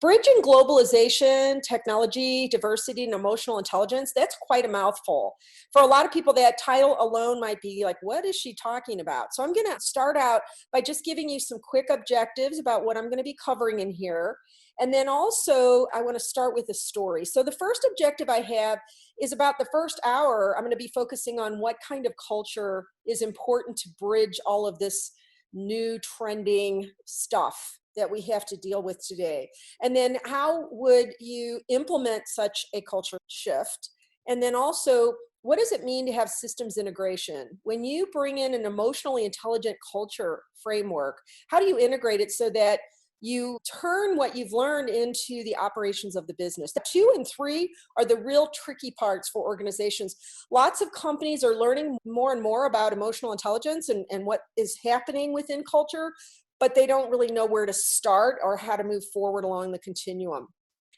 Bridging globalization, technology, diversity, and emotional intelligence, that's quite a mouthful. For a lot of people, that title alone might be like, what is she talking about? So I'm going to start out by just giving you some quick objectives about what I'm going to be covering in here. And then also, I want to start with a story. So the first objective I have is about the first hour. I'm going to be focusing on what kind of culture is important to bridge all of this new trending stuff that we have to deal with today. And then how would you implement such a culture shift? And then also, what does it mean to have systems integration? When you bring in an emotionally intelligent culture framework, how do you integrate it so that you turn what you've learned into the operations of the business? 2 and 3 are the real tricky parts for organizations. Lots of companies are learning more and more about emotional intelligence and what is happening within culture, but they don't really know where to start or how to move forward along the continuum.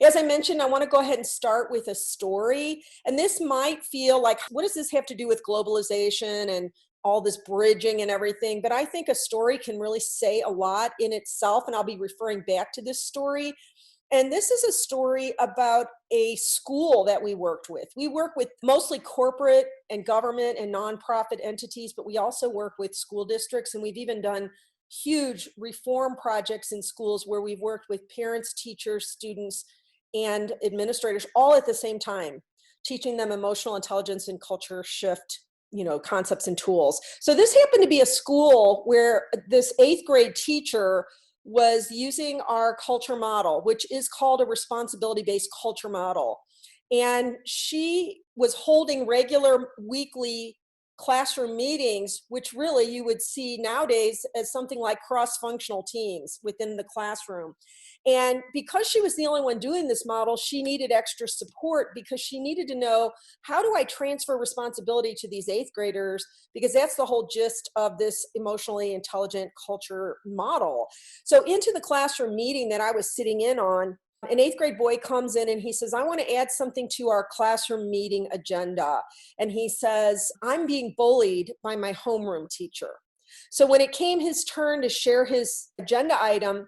As I mentioned, I want to go ahead and start with a story. And this might feel like, what does this have to do with globalization and all this bridging and everything? But I think a story can really say a lot in itself. And I'll be referring back to this story. And this is a story about a school that we worked with. We work with mostly corporate and government and nonprofit entities, but we also work with school districts. And we've even done huge reform projects in schools where we've worked with parents, teachers, students, and administrators all at the same time, teaching them emotional intelligence and culture shift, concepts and tools. So this happened to be a school where this 8th grade teacher was using our culture model, which is called a responsibility-based culture model. And she was holding regular weekly classroom meetings, which really you would see nowadays as something like cross-functional teams within the classroom. And because she was the only one doing this model, she needed extra support because she needed to know, how do I transfer responsibility to these 8th graders? Because that's the whole gist of this emotionally intelligent culture model. So into the classroom meeting that I was sitting in on, an 8th grade boy comes in and he says, I want to add something to our classroom meeting agenda. And he says, I'm being bullied by my homeroom teacher. So when it came his turn to share his agenda item,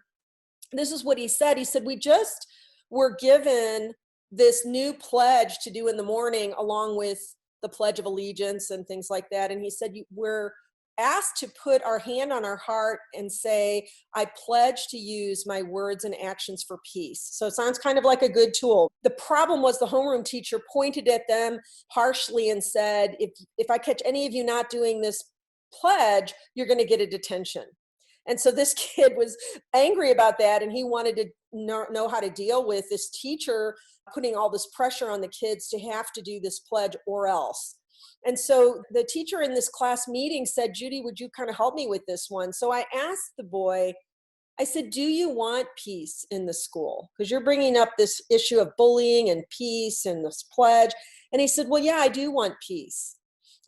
this is what he said. He said, we just were given this new pledge to do in the morning along with the Pledge of Allegiance and things like that. And he said, we're asked to put our hand on our heart and say, I pledge to use my words and actions for peace. So it sounds kind of like a good tool. The problem was the homeroom teacher pointed at them harshly and said, if I catch any of you not doing this pledge, you're going to get a detention. And so this kid was angry about that, and he wanted to know how to deal with this teacher putting all this pressure on the kids to have to do this pledge or else. And so the teacher in this class meeting said, Judy, would you kind of help me with this one? So I asked the boy, I said, do you want peace in the school? Because you're bringing up this issue of bullying and peace and this pledge. And he said, well, yeah, I do want peace.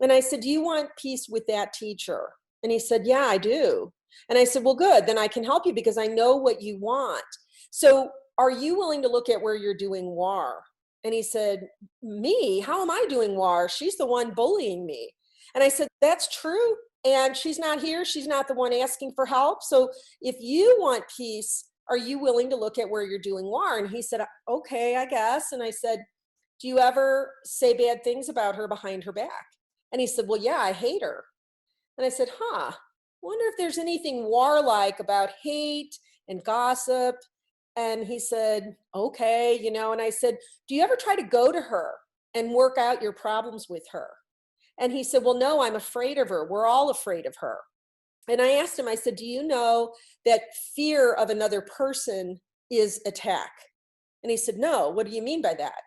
And I said, do you want peace with that teacher? And he said, yeah, I do. And I said, well, good, then I can help you because I know what you want. So are you willing to look at where you're doing war? And he said, me? How am I doing war? She's the one bullying me. And I said, that's true. And she's not here. She's not the one asking for help. So if you want peace, are you willing to look at where you're doing war? And he said, okay, I guess. And I said, do you ever say bad things about her behind her back? And he said, well, yeah, I hate her. And I said, wonder if there's anything warlike about hate and gossip. And he said, okay, and I said, do you ever try to go to her and work out your problems with her? And he said, well, no, I'm afraid of her. We're all afraid of her. And I asked him, I said, do you know that fear of another person is attack? And he said, no, what do you mean by that?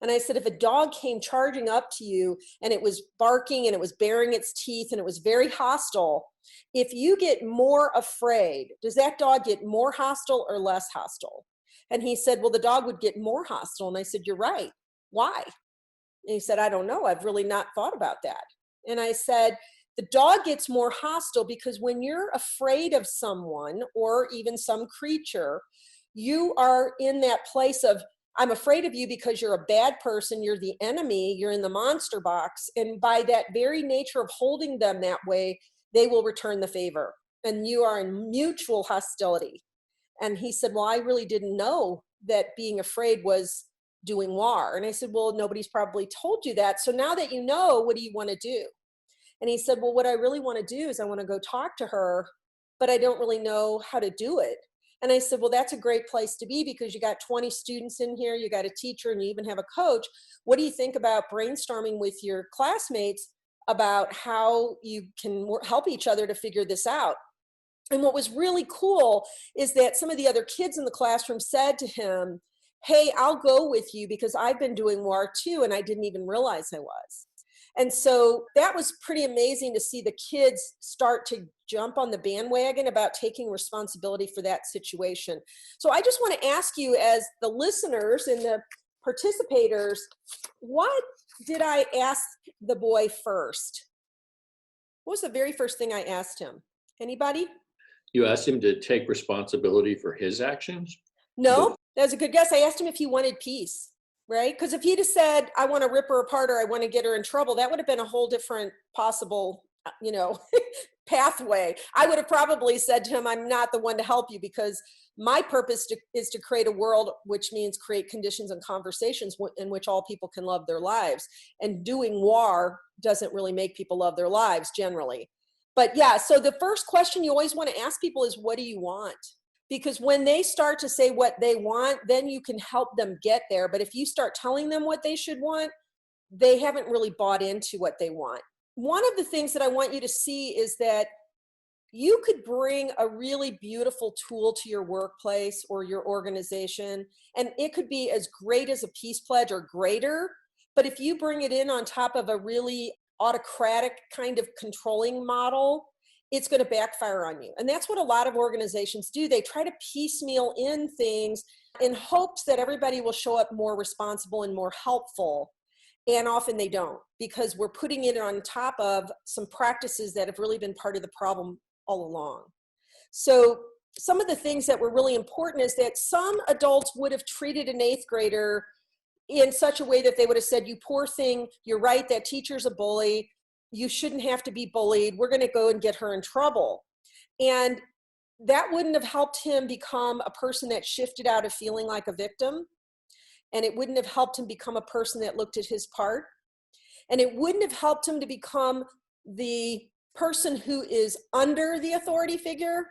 And I said, if a dog came charging up to you and it was barking and it was baring its teeth and it was very hostile, if you get more afraid, does that dog get more hostile or less hostile? And he said, well, the dog would get more hostile. And I said, you're right. Why? And he said, I don't know. I've really not thought about that. And I said, the dog gets more hostile because when you're afraid of someone or even some creature, you are in that place of, I'm afraid of you because you're a bad person, you're the enemy, you're in the monster box. And by that very nature of holding them that way, they will return the favor. And you are in mutual hostility. And he said, well, I really didn't know that being afraid was doing WAR. And I said, well, nobody's probably told you that. So now that you know, what do you want to do? And he said, well, what I really want to do is I want to go talk to her, but I don't really know how to do it. And I said, well, that's a great place to be because you got 20 students in here, you got a teacher, and you even have a coach. What do you think about brainstorming with your classmates about how you can help each other to figure this out? And what was really cool is that some of the other kids in the classroom said to him, hey, I'll go with you because I've been doing WAR too, and I didn't even realize I was. And so that was pretty amazing to see the kids start to jump on the bandwagon about taking responsibility for that situation. So I just want to ask you, as the listeners and the participators, what did I ask the boy first? What was the very first thing I asked him? Anybody? You asked him to take responsibility for his actions? No, that's a good guess. I asked him if he wanted peace, right? Because if he'd have said, I want to rip her apart or I want to get her in trouble, that would have been a whole different possible, pathway. I would have probably said to him, I'm not the one to help you because my purpose is to create a world, which means create conditions and conversations in which all people can love their lives. And doing WAR doesn't really make people love their lives generally. But yeah, so the first question you always want to ask people is, what do you want? Because when they start to say what they want, then you can help them get there. But if you start telling them what they should want, they haven't really bought into what they want. One of the things that I want you to see is that you could bring a really beautiful tool to your workplace or your organization, and it could be as great as a peace pledge or greater. But if you bring it in on top of a really autocratic kind of controlling model, it's going to backfire on you. And that's what a lot of organizations do. They try to piecemeal in things in hopes that everybody will show up more responsible and more helpful. And often they don't, because we're putting it on top of some practices that have really been part of the problem all along. So some of the things that were really important is that some adults would have treated an 8th grader in such a way that they would have said, you poor thing, you're right, that teacher's a bully. You shouldn't have to be bullied. We're going to go and get her in trouble. And that wouldn't have helped him become a person that shifted out of feeling like a victim. And it wouldn't have helped him become a person that looked at his part. And it wouldn't have helped him to become the person who is under the authority figure,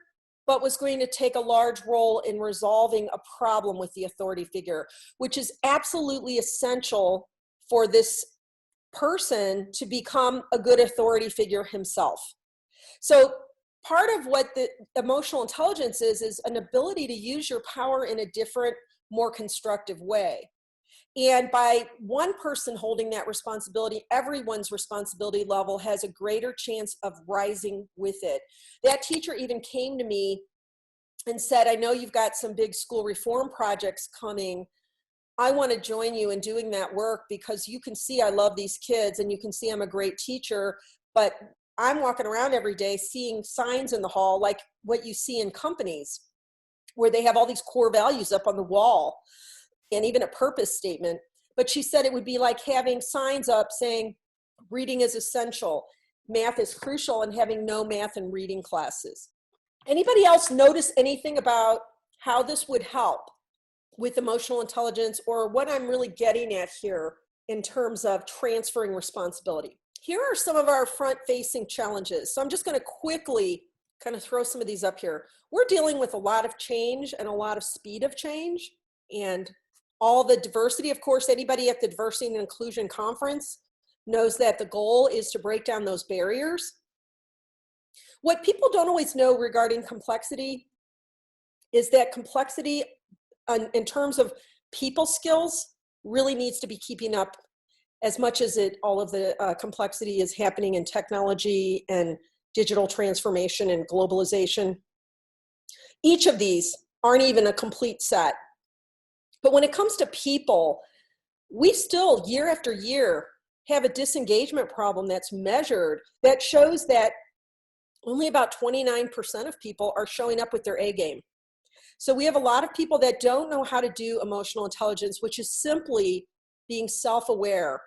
but was going to take a large role in resolving a problem with the authority figure, which is absolutely essential for this person to become a good authority figure himself. So part of what the emotional intelligence is an ability to use your power in a different, more constructive way. And by one person holding that responsibility, everyone's responsibility level has a greater chance of rising with it. That teacher even came to me and said, I know you've got some big school reform projects coming. I want to join you in doing that work because you can see I love these kids and you can see I'm a great teacher, but I'm walking around every day seeing signs in the hall like what you see in companies where they have all these core values up on the wall and even a purpose statement. But she said it would be like having signs up saying reading is essential, math is crucial, and having no math and reading classes. Anybody else notice anything about how this would help with emotional intelligence, or what I'm really getting at here in terms of transferring responsibility? Here are some of our front-facing challenges. So I'm just going to quickly kind of throw some of these up here. We're dealing with a lot of change and a lot of speed of change and all the diversity. Of course, anybody at the Diversity and Inclusion Conference knows that the goal is to break down those barriers. What people don't always know regarding complexity is that complexity in terms of people skills really needs to be keeping up as much as all of the complexity is happening in technology and digital transformation and globalization. Each of these aren't even a complete set. But when it comes to people, we still, year after year, have a disengagement problem that's measured that shows that only about 29% of people are showing up with their A game. So we have a lot of people that don't know how to do emotional intelligence, which is simply being self-aware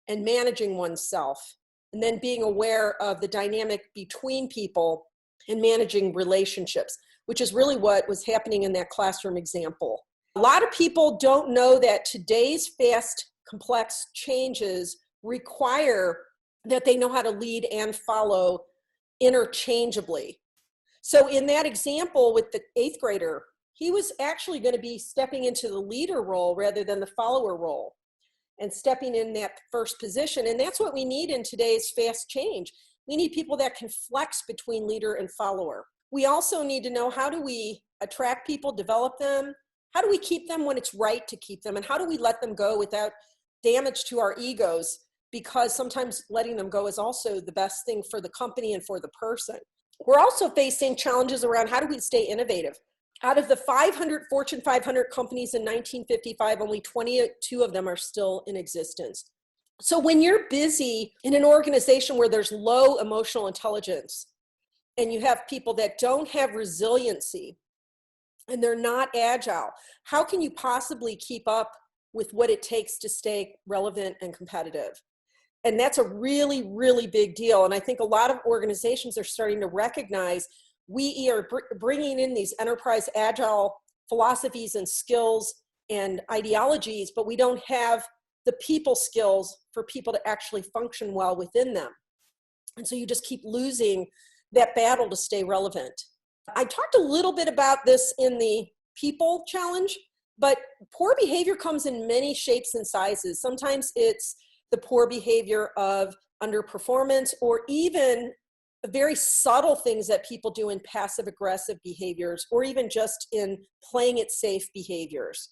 and managing oneself, and then being aware of the dynamic between people and managing relationships, which is really what was happening in that classroom example. A lot of people don't know that today's fast, complex changes require that they know how to lead and follow interchangeably. So in that example with the 8th grader, he was actually going to be stepping into the leader role rather than the follower role and stepping in that first position. And that's what we need in today's fast change. We need people that can flex between leader and follower. We also need to know, how do we attract people, develop them? How do we keep them when it's right to keep them? And how do we let them go without damage to our egos? Because sometimes letting them go is also the best thing for the company and for the person. We're also facing challenges around, how do we stay innovative? Out of the 500 Fortune 500 companies in 1955, only 22 of them are still in existence. So when you're busy in an organization where there's low emotional intelligence, and you have people that don't have resiliency, and they're not agile, how can you possibly keep up with what it takes to stay relevant and competitive? And that's a really, really big deal. And I think a lot of organizations are starting to recognize we are bringing in these enterprise agile philosophies and skills and ideologies, but we don't have the people skills for people to actually function well within them. And so you just keep losing that battle to stay relevant. I talked a little bit about this in the people challenge, but poor behavior comes in many shapes and sizes. Sometimes it's the poor behavior of underperformance, or even very subtle things that people do in passive aggressive behaviors, or even just in playing it safe behaviors.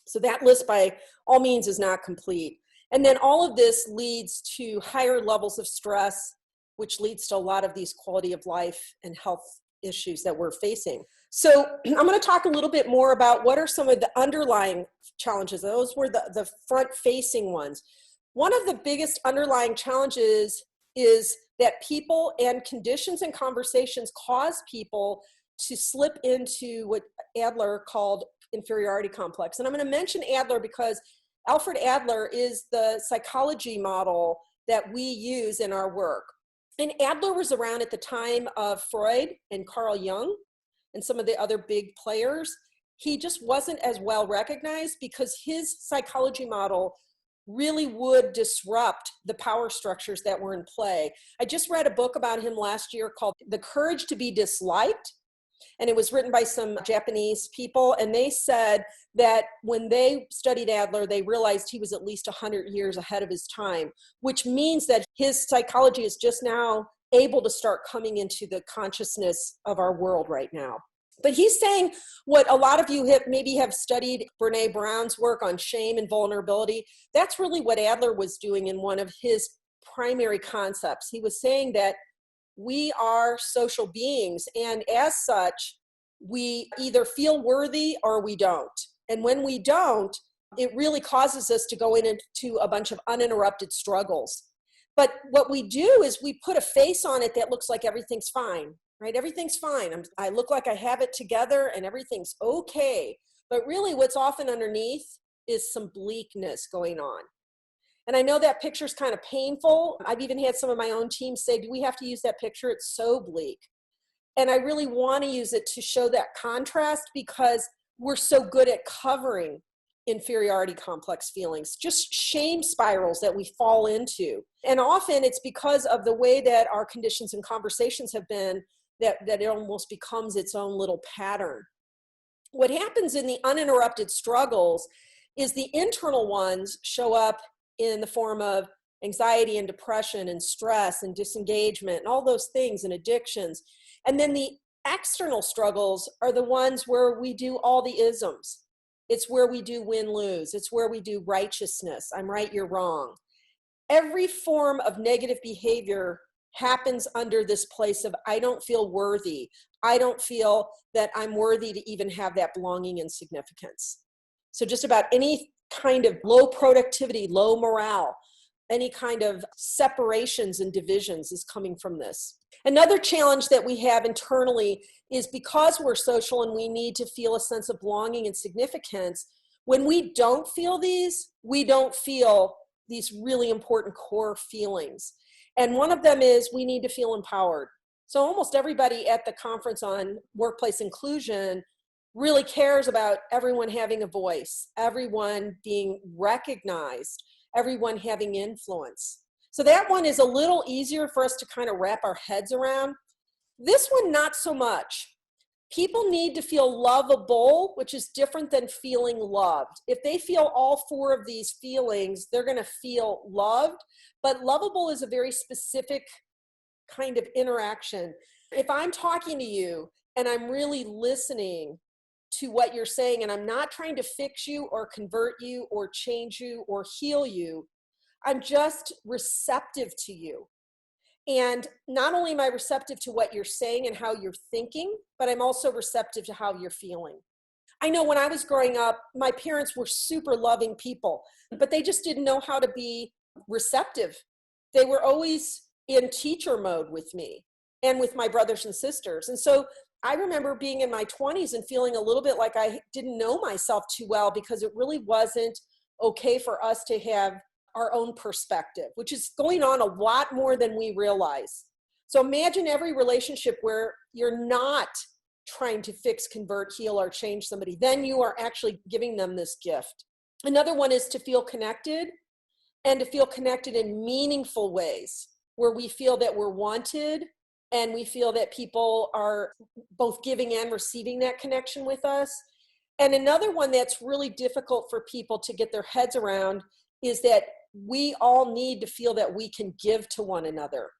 So that list by all means is not complete. And then all of this leads to higher levels of stress, which leads to a lot of these quality of life and health issues that we're facing. So I'm going to talk a little bit more about what are some of the underlying challenges. Those were the front-facing ones. One of the biggest underlying challenges is that people and conditions and conversations cause people to slip into what Adler called inferiority complex. And I'm going to mention Adler because Alfred Adler is the psychology model that we use in our work. And Adler was around at the time of Freud and Carl Jung and some of the other big players. He just wasn't as well recognized because his psychology model really would disrupt the power structures that were in play. I just read a book about him last year called The Courage to be Disliked, and it was written by some Japanese people, and they said that when they studied Adler, they realized he was at least 100 years ahead of his time, which means that his psychology is just now able to start coming into the consciousness of our world right now. But he's saying what a lot of you have studied Brene Brown's work on shame and vulnerability. That's really what Adler was doing in one of his primary concepts. He was saying that we are social beings, and as such, we either feel worthy or we don't. And when we don't, it really causes us to go into a bunch of uninterrupted struggles. But what we do is we put a face on it that looks like everything's fine. Right? Everything's fine. I look like I have it together and everything's okay. But really what's often underneath is some bleakness going on. And I know that picture's kind of painful. I've even had some of my own team say, do we have to use that picture? It's so bleak. And I really want to use it to show that contrast because we're so good at covering inferiority complex feelings, just shame spirals that we fall into. And often it's because of the way that our conditions and conversations have been that it almost becomes its own little pattern. What happens in the uninterrupted struggles is the internal ones show up in the form of anxiety and depression and stress and disengagement and all those things and addictions. And then the external struggles are the ones where we do all the isms. It's where we do win-lose. It's where we do righteousness. I'm right, you're wrong. Every form of negative behavior happens under this place of I don't feel worthy. I don't feel that I'm worthy to even have that belonging and significance. So just about any kind of low productivity, low morale, any kind of separations and divisions is coming from this. Another challenge that we have internally is because we're social and we need to feel a sense of belonging and significance, when we don't feel these, we don't feel these really important core feelings. And one of them is we need to feel empowered. So almost everybody at the conference on workplace inclusion really cares about everyone having a voice, everyone being recognized, everyone having influence. So that one is a little easier for us to kind of wrap our heads around. This one, not so much. People need to feel lovable, which is different than feeling loved. If they feel all four of these feelings, they're going to feel loved. But lovable is a very specific kind of interaction. If I'm talking to you and I'm really listening to what you're saying, and I'm not trying to fix you or convert you or change you or heal you, I'm just receptive to you. And not only am I receptive to what you're saying and how you're thinking, but I'm also receptive to how you're feeling. I know when I was growing up, my parents were super loving people, but they just didn't know how to be receptive. They were always in teacher mode with me and with my brothers and sisters. And so I remember being in my 20s and feeling a little bit like I didn't know myself too well, because it really wasn't okay for us to have our own perspective, which is going on a lot more than we realize. So imagine every relationship where you're not trying to fix, convert, heal, or change somebody. Then you are actually giving them this gift. Another one is to feel connected, and to feel connected in meaningful ways where we feel that we're wanted and we feel that people are both giving and receiving that connection with us. And another one that's really difficult for people to get their heads around is that we all need to feel that we can give to one another.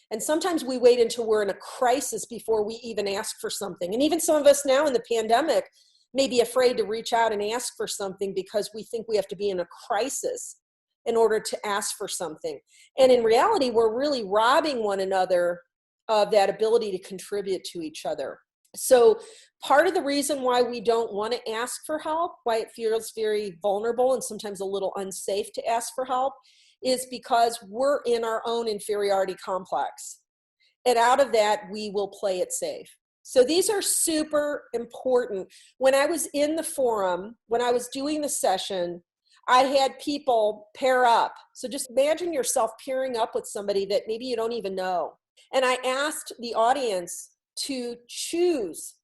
And sometimes we wait until we're in a crisis before we even ask for something. And even some of us now in the pandemic may be afraid to reach out and ask for something because we think we have to be in a crisis in order to ask for something. And in reality, we're really robbing one another of that ability to contribute to each other. So part of the reason why we don't want to ask for help, why it feels very vulnerable and sometimes a little unsafe to ask for help, is because we're in our own inferiority complex. And out of that, we will play it safe. So these are super important. When I was in the forum, when I was doing the session, I had people pair up. So just imagine yourself pairing up with somebody that maybe you don't even know. And I asked the audience to choose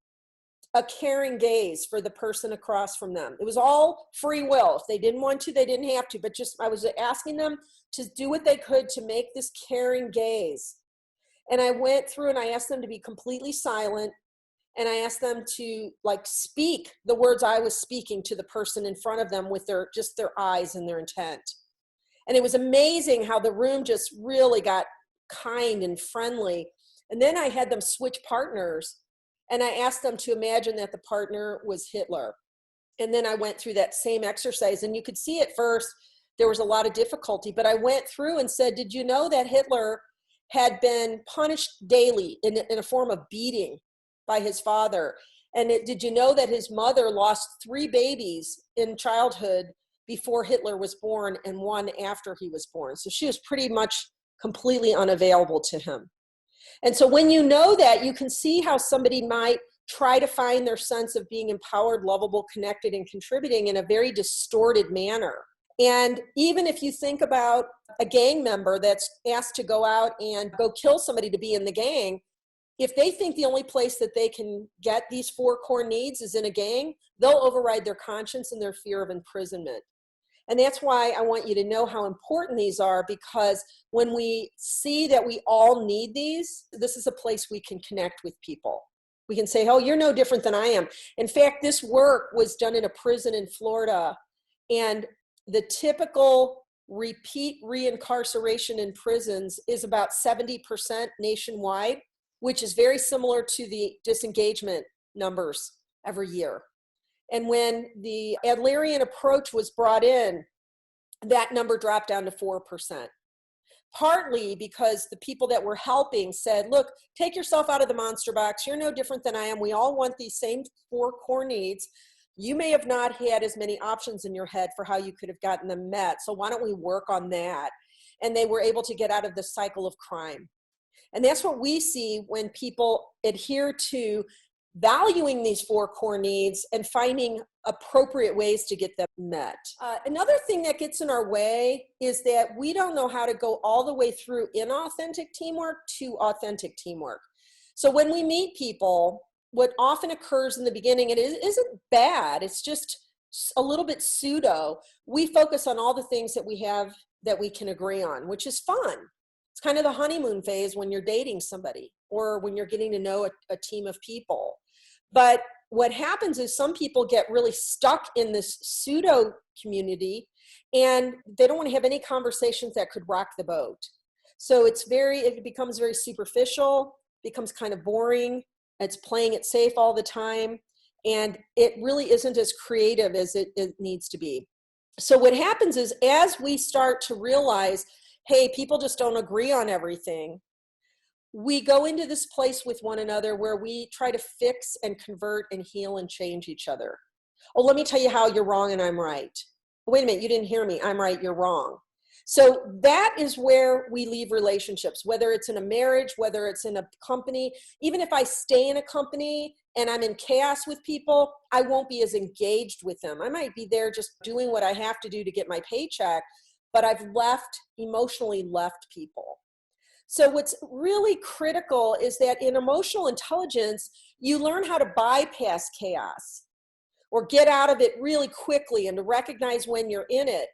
a caring gaze for the person across from them. It was all free will. If they didn't want to, they didn't have to, but just I was asking them to do what they could to make this caring gaze. And I went through and I asked them to be completely silent, and I asked them to speak the words I was speaking to the person in front of them with their eyes and their intent. And it was amazing how the room just really got kind and friendly. And then I had them switch partners, and I asked them to imagine that the partner was Hitler. And then I went through that same exercise, and you could see at first there was a lot of difficulty, but I went through and said, did you know that Hitler had been punished daily in a form of beating by his father? And did you know that his mother lost 3 babies in childhood before Hitler was born and 1 after he was born? So she was pretty much completely unavailable to him. And so when you know that, you can see how somebody might try to find their sense of being empowered, lovable, connected, and contributing in a very distorted manner. And even if you think about a gang member that's asked to go out and go kill somebody to be in the gang, if they think the only place that they can get these 4 core needs is in a gang, they'll override their conscience and their fear of imprisonment. And that's why I want you to know how important these are, because when we see that we all need these, this is a place we can connect with people. We can say, oh, you're no different than I am. In fact, this work was done in a prison in Florida, and the typical repeat reincarceration in prisons is about 70% nationwide, which is very similar to the disengagement numbers every year. And when the Adlerian approach was brought in, that number dropped down to 4%. Partly because the people that were helping said, look, take yourself out of the monster box. You're no different than I am. We all want these same 4 core needs. You may have not had as many options in your head for how you could have gotten them met. So why don't we work on that? And they were able to get out of the cycle of crime. And that's what we see when people adhere to valuing these 4 core needs and finding appropriate ways to get them met. Another thing that gets in our way is that we don't know how to go all the way through inauthentic teamwork to authentic teamwork. So when we meet people, what often occurs in the beginning, and it isn't bad, it's just a little bit pseudo. We focus on all the things that we have that we can agree on, which is fun. It's kind of the honeymoon phase when you're dating somebody or when you're getting to know a team of people. But what happens is some people get really stuck in this pseudo community and they don't want to have any conversations that could rock the boat. So it becomes very superficial, becomes kind of boring. It's playing it safe all the time. And it really isn't as creative as it needs to be. So what happens is as we start to realize, hey, people just don't agree on everything, we go into this place with one another where we try to fix and convert and heal and change each other. Oh, let me tell you how you're wrong and I'm right. Wait a minute, you didn't hear me. I'm right, you're wrong. So that is where we leave relationships, whether it's in a marriage, whether it's in a company. Even if I stay in a company and I'm in chaos with people, I won't be as engaged with them. I might be there just doing what I have to do to get my paycheck, but I've emotionally left people. So what's really critical is that in emotional intelligence, you learn how to bypass chaos or get out of it really quickly and to recognize when you're in it.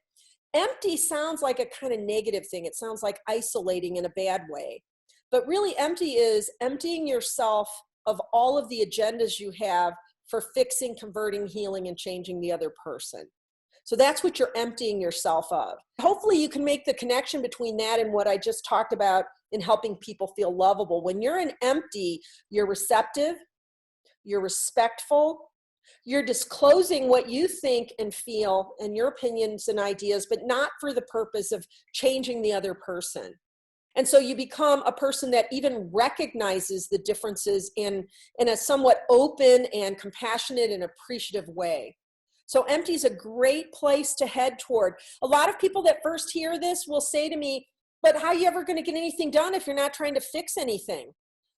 Empty sounds like a kind of negative thing. It sounds like isolating in a bad way. But really empty is emptying yourself of all of the agendas you have for fixing, converting, healing, and changing the other person. So that's what you're emptying yourself of. Hopefully you can make the connection between that and what I just talked about in helping people feel lovable. When you're in empty, you're receptive, you're respectful, you're disclosing what you think and feel and your opinions and ideas, but not for the purpose of changing the other person. And so you become a person that even recognizes the differences in a somewhat open and compassionate and appreciative way. So empty is a great place to head toward. A lot of people that first hear this will say to me, but how are you ever going to get anything done if you're not trying to fix anything?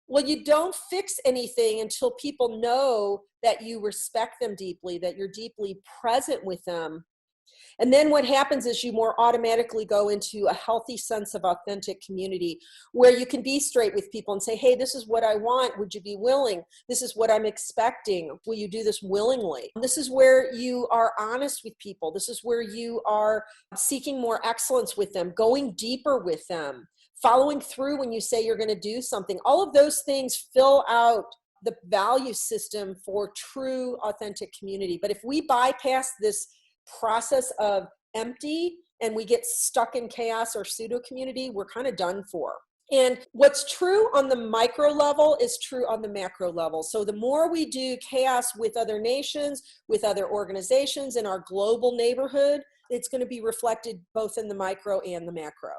Well, you don't fix anything until people know that you respect them deeply, that you're deeply present with them. And then what happens is you more automatically go into a healthy sense of authentic community where you can be straight with people and say, hey, this is what I want. Would you be willing? This is what I'm expecting. Will you do this willingly? This is where you are honest with people. This is where you are seeking more excellence with them, going deeper with them, following through when you say you're going to do something. All of those things fill out the value system for true authentic community. But if we bypass this process of empty and we get stuck in chaos or pseudo community, we're kind of done for. And what's true on the micro level is true on the macro level. So the more we do chaos with other nations, with other organizations in our global neighborhood, it's going to be reflected both in the micro and the macro.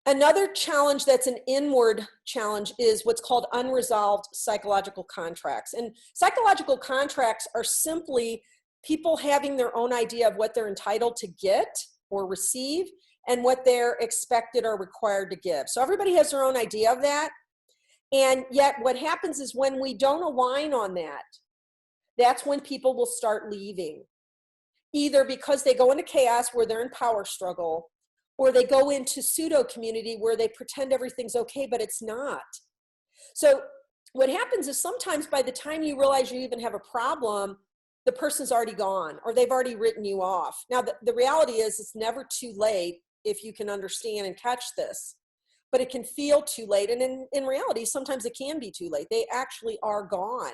Another challenge that's an inward challenge is what's called unresolved psychological contracts. And psychological contracts are simply people having their own idea of what they're entitled to get or receive and what they're expected or required to give. So everybody has their own idea of that. And yet what happens is when we don't align on that, that's when people will start leaving. Either because they go into chaos where they're in power struggle, or they go into pseudo community where they pretend everything's okay, but it's not. So what happens is sometimes by the time you realize you even have a problem, the person's already gone or they've already written you off. Now, the reality is it's never too late if you can understand and catch this, but it can feel too late. And in reality, sometimes it can be too late. They actually are gone.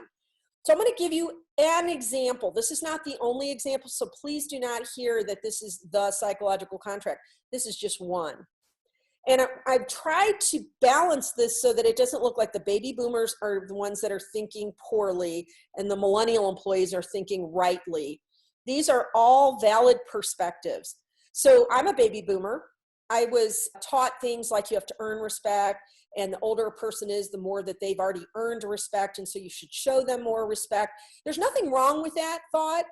So I'm going to give you an example. This is not the only example, so please do not hear that this is the psychological contract. This is just one. And I've tried to balance this so that it doesn't look like the baby boomers are the ones that are thinking poorly and the millennial employees are thinking rightly. These are all valid perspectives. So I'm a baby boomer. I was taught things like you have to earn respect, and the older a person is, the more that they've already earned respect, and so you should show them more respect. There's nothing wrong with that thought,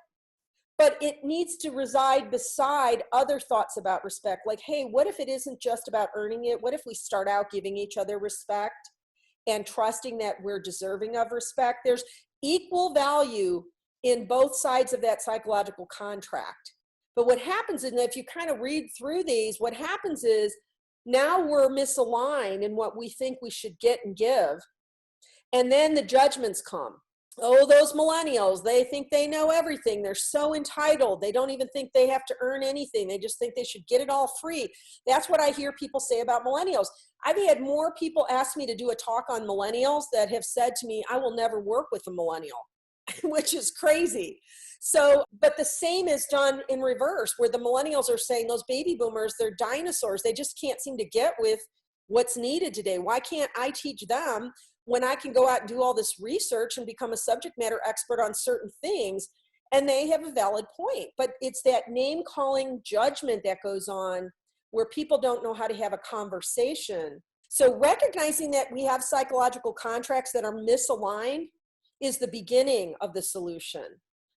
but it needs to reside beside other thoughts about respect. Like, hey, what if it isn't just about earning it? What if we start out giving each other respect and trusting that we're deserving of respect? There's equal value in both sides of that psychological contract. But what happens is, and if you kind of read through these, what happens is now we're misaligned in what we think we should get and give. And then the judgments come. Oh, those millennials, they think they know everything. They're so entitled. They don't even think they have to earn anything. They just think they should get it all free. That's what I hear people say about millennials. I've had more people ask me to do a talk on millennials that have said to me, I will never work with a millennial, which is crazy. So, but the same is done in reverse, where the millennials are saying those baby boomers, they're dinosaurs. They just can't seem to get with what's needed today. Why can't I teach them when I can go out and do all this research and become a subject matter expert on certain things? And they have a valid point, but it's that name calling judgment that goes on where people don't know how to have a conversation. So recognizing that we have psychological contracts that are misaligned is the beginning of the solution.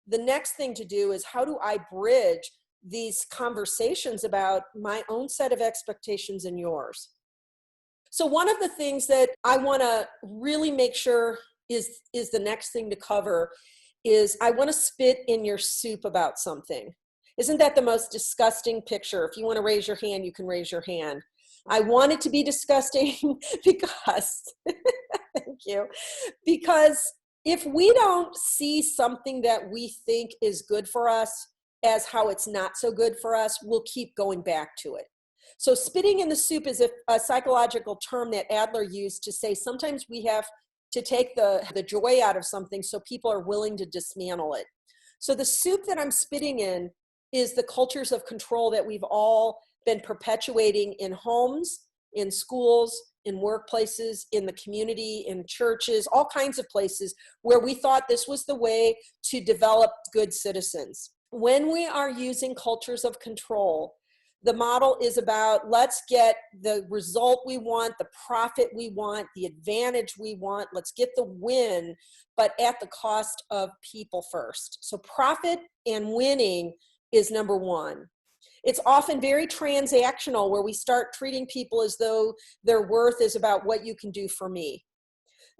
The next thing to do is, how do I bridge these conversations about my own set of expectations and yours? So one of the things that I want to really make sure is the next thing to cover is, I want to spit in your soup about something. Isn't that the most disgusting picture? If you want to raise your hand, you can raise your hand. I want it to be disgusting because, thank you, because if we don't see something that we think is good for us as how it's not so good for us, we'll keep going back to it. So spitting in the soup is a psychological term that Adler used to say sometimes we have to take the joy out of something so people are willing to dismantle it. So the soup that I'm spitting in is the cultures of control that we've all been perpetuating in homes, in schools, in workplaces, in the community, in churches, all kinds of places where we thought this was the way to develop good citizens. When we are using cultures of control, the model is about, let's get the result we want, the profit we want, the advantage we want, let's get the win, but at the cost of people first. So profit and winning is number one. It's often very transactional, where we start treating people as though their worth is about what you can do for me.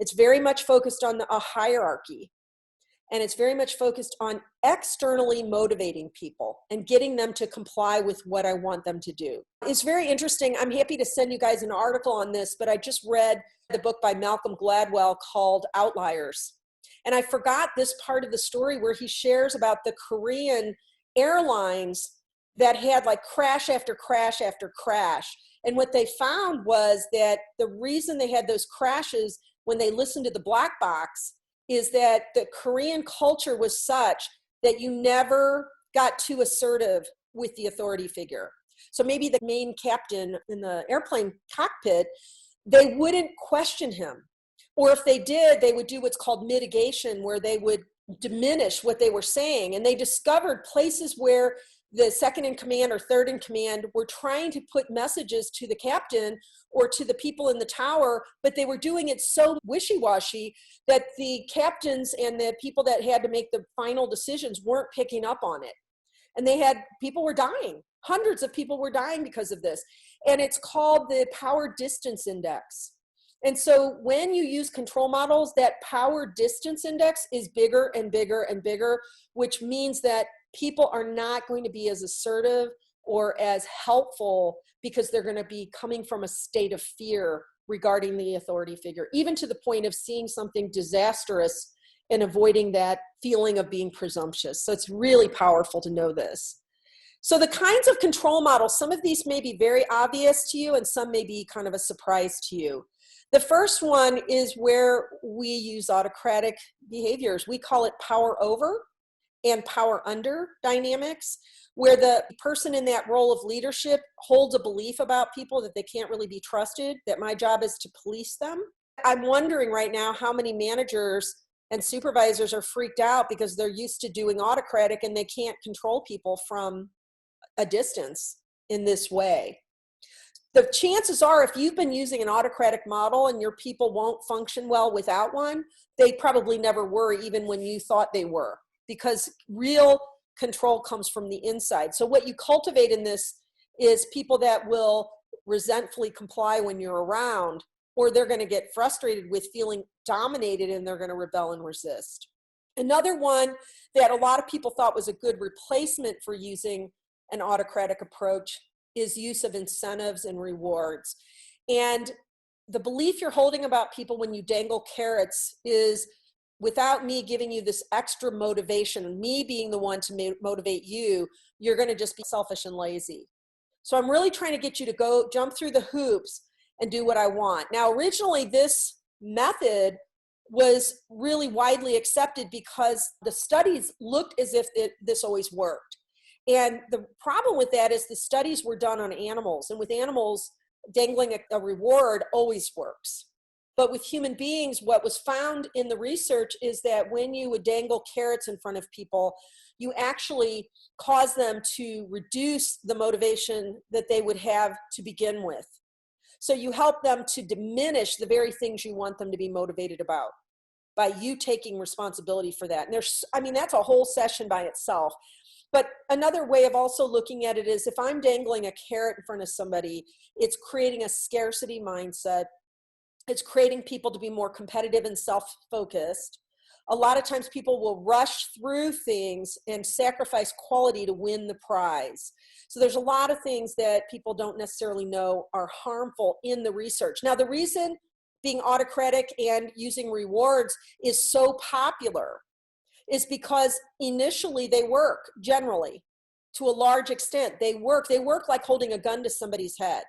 It's very much focused on a hierarchy. And it's very much focused on externally motivating people and getting them to comply with what I want them to do. It's very interesting. I'm happy to send you guys an article on this, but I just read the book by Malcolm Gladwell called Outliers. And I forgot this part of the story where he shares about the Korean airlines that had like crash after crash after crash. And what they found was that the reason they had those crashes when they listened to the black box is that the Korean culture was such that you never got too assertive with the authority figure. So maybe the main captain in the airplane cockpit, they wouldn't question him. Or if they did, they would do what's called mitigation, where they would diminish what they were saying. And they discovered places where the second in command or third in command were trying to put messages to the captain or to the people in the tower, but they were doing it so wishy-washy that the captains and the people that had to make the final decisions weren't picking up on it. And people were dying. Hundreds of people were dying because of this. And it's called the power distance index. And so when you use control models, that power distance index is bigger and bigger and bigger, which means that people are not going to be as assertive or as helpful because they're going to be coming from a state of fear regarding the authority figure, even to the point of seeing something disastrous and avoiding that feeling of being presumptuous. So it's really powerful to know this. So the kinds of control models, some of these may be very obvious to you and some may be kind of a surprise to you. The first one is where we use autocratic behaviors. We call it power over and power under dynamics, where the person in that role of leadership holds a belief about people that they can't really be trusted, that my job is to police them. I'm wondering right now how many managers and supervisors are freaked out because they're used to doing autocratic and they can't control people from a distance in this way. The chances are, if you've been using an autocratic model and your people won't function well without one, they probably never were, even when you thought they were, because real control comes from the inside. So what you cultivate in this is people that will resentfully comply when you're around, or they're going to get frustrated with feeling dominated and they're going to rebel and resist. Another one that a lot of people thought was a good replacement for using an autocratic approach is use of incentives and rewards. And the belief you're holding about people when you dangle carrots is without me giving you this extra motivation, me being the one to motivate you, you're going to just be selfish and lazy. So I'm really trying to get you to go jump through the hoops and do what I want. Now, originally, this method was really widely accepted because the studies looked as if this always worked. And the problem with that is the studies were done on animals. And with animals, dangling a reward always works. But with human beings, what was found in the research is that when you would dangle carrots in front of people, you actually cause them to reduce the motivation that they would have to begin with. So you help them to diminish the very things you want them to be motivated about by you taking responsibility for that. And that's a whole session by itself. But another way of also looking at it is if I'm dangling a carrot in front of somebody, it's creating a scarcity mindset. It's creating people to be more competitive and self-focused. A lot of times people will rush through things and sacrifice quality to win the prize. So there's a lot of things that people don't necessarily know are harmful in the research. Now, the reason being autocratic and using rewards is so popular is because initially they work, generally, to a large extent. They work like holding a gun to somebody's head.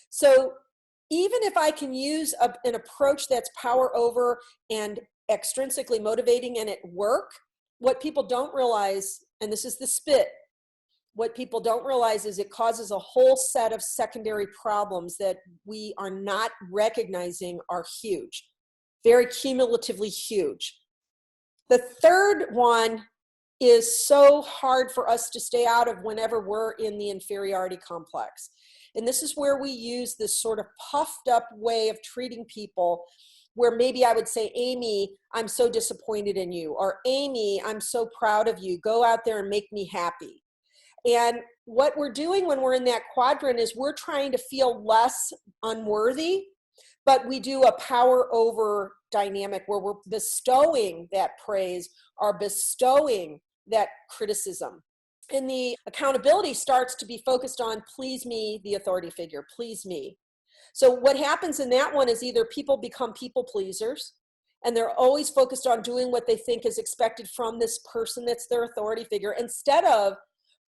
So even if I can use an approach that's power over and extrinsically motivating and it work, what people don't realize, and this is the spit, what people don't realize is it causes a whole set of secondary problems that we are not recognizing are huge, very cumulatively huge. The third one is so hard for us to stay out of whenever we're in the inferiority complex. And this is where we use this sort of puffed up way of treating people where maybe I would say, Amy, I'm so disappointed in you, or Amy, I'm so proud of you. Go out there and make me happy. And what we're doing when we're in that quadrant is we're trying to feel less unworthy, but we do a power over dynamic where we're bestowing that praise or bestowing that criticism. And the accountability starts to be focused on please me, the authority figure, please me. So what happens in that one is either people become people pleasers and they're always focused on doing what they think is expected from this person that's their authority figure instead of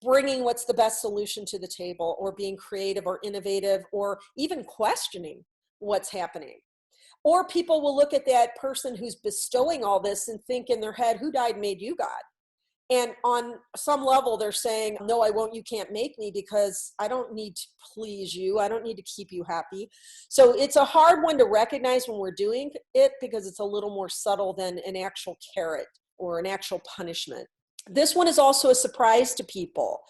bringing what's the best solution to the table or being creative or innovative or even questioning what's happening. Or people will look at that person who's bestowing all this and think in their head, who died made you God? And on some level, they're saying, no, I won't, you can't make me because I don't need to please you. I don't need to keep you happy. So it's a hard one to recognize when we're doing it because it's a little more subtle than an actual carrot or an actual punishment. This one is also a surprise to people.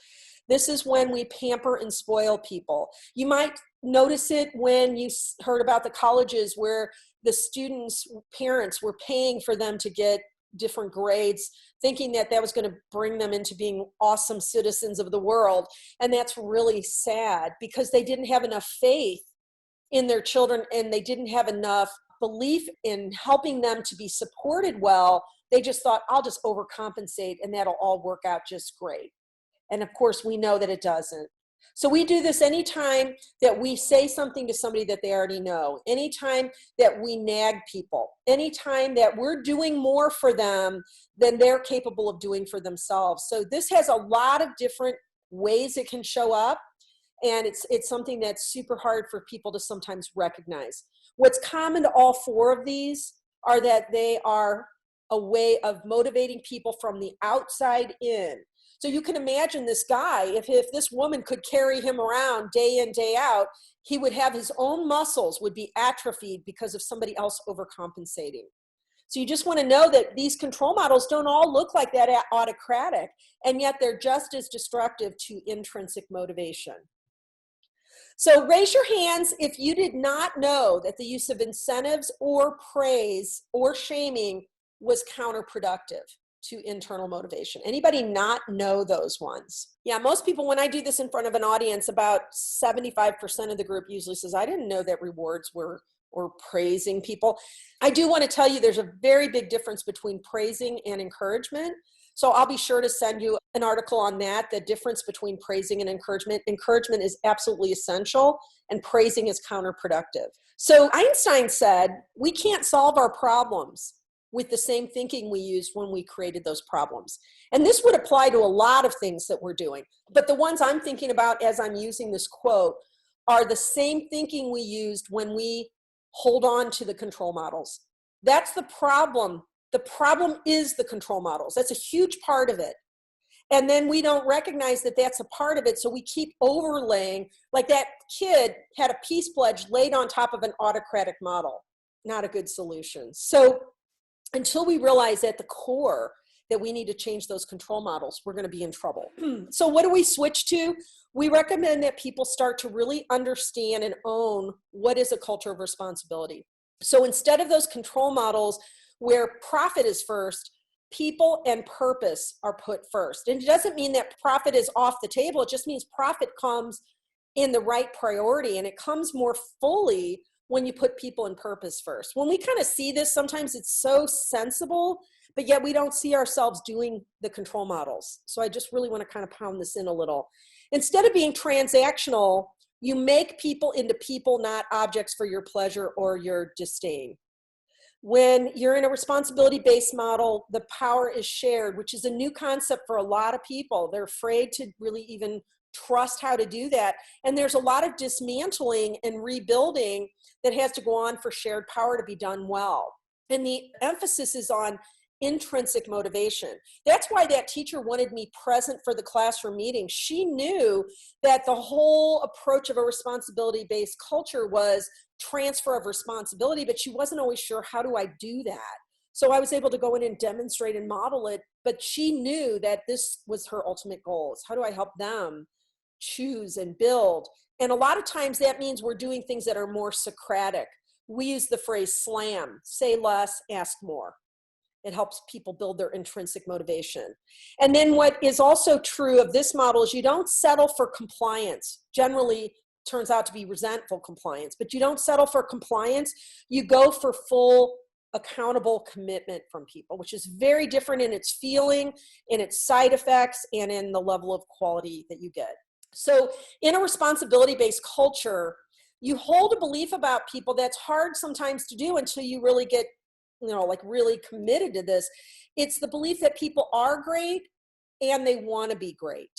This is when we pamper and spoil people. You might notice it when you heard about the colleges where the students' parents were paying for them to get different grades, thinking that that was going to bring them into being awesome citizens of the world. And that's really sad because they didn't have enough faith in their children and they didn't have enough belief in helping them to be supported well. They just thought, I'll just overcompensate and that'll all work out just great. And of course, we know that it doesn't. So we do this anytime that we say something to somebody that they already know, anytime that we nag people, anytime that we're doing more for them than they're capable of doing for themselves. So this has a lot of different ways it can show up, and it's something that's super hard for people to sometimes recognize. What's common to all four of these are that they are a way of motivating people from the outside in. So you can imagine this guy, if this woman could carry him around day in, day out, he would have his own muscles would be atrophied because of somebody else overcompensating. So you just want to know that these control models don't all look like that autocratic, and yet they're just as destructive to intrinsic motivation. So raise your hands if you did not know that the use of incentives or praise or shaming was counterproductive to internal motivation. Anybody not know those ones? Yeah, most people, when I do this in front of an audience, about 75% of the group usually says, I didn't know that rewards were praising people. I do want to tell you there's a very big difference between praising and encouragement. So I'll be sure to send you an article on that, the difference between praising and encouragement. Encouragement is absolutely essential and praising is counterproductive. So Einstein said, we can't solve our problems. with the same thinking we used when we created those problems. And this would apply to a lot of things that we're doing. But the ones I'm thinking about as I'm using this quote are the same thinking we used when we hold on to the control models. That's the problem. The problem is the control models. That's a huge part of it. And then we don't recognize that that's a part of it. So we keep overlaying, like that kid had a peace pledge laid on top of an autocratic model. Not a good solution. So until we realize at the core that we need to change those control models, we're going to be in trouble. So what do we switch to? We recommend that people start to really understand and own what is a culture of responsibility. So instead of those control models where profit is first, people and purpose are put first. And it doesn't mean that profit is off the table. It just means profit comes in the right priority, and it comes more fully when you put people and purpose first. When we kind of see this, sometimes it's so sensible, but yet we don't see ourselves doing the control models. So I just really want to kind of pound this in a little. Instead of being transactional, you make people into people, not objects for your pleasure or your disdain. When you're in a responsibility-based model, the power is shared, which is a new concept for a lot of people. They're afraid to really even trust how to do that. And there's a lot of dismantling and rebuilding that has to go on for shared power to be done well. And the emphasis is on intrinsic motivation. That's why that teacher wanted me present for the classroom meeting. She knew that the whole approach of a responsibility-based culture was transfer of responsibility, but she wasn't always sure, how do I do that? So I was able to go in and demonstrate and model it, but she knew that this was her ultimate goal, is how do I help them choose and build? And a lot of times that means we're doing things that are more Socratic. We use the phrase SLAM, say less, ask more. It helps people build their intrinsic motivation. And then what is also true of this model is you don't settle for compliance. Generally, turns out to be resentful compliance, but you don't settle for compliance. You go for full accountable commitment from people, which is very different in its feeling, in its side effects, and in the level of quality that you get. So in a responsibility-based culture, you hold a belief about people that's hard sometimes to do until you really get, like really committed to this. It's the belief that people are great and they want to be great.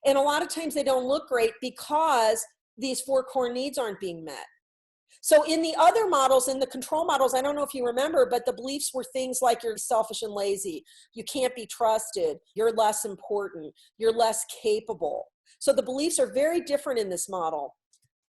And a lot of times they don't look great because these 4 core needs aren't being met. So in the other models, in the control models, I don't know if you remember, but the beliefs were things like you're selfish and lazy, you can't be trusted, you're less important, you're less capable. So the beliefs are very different in this model.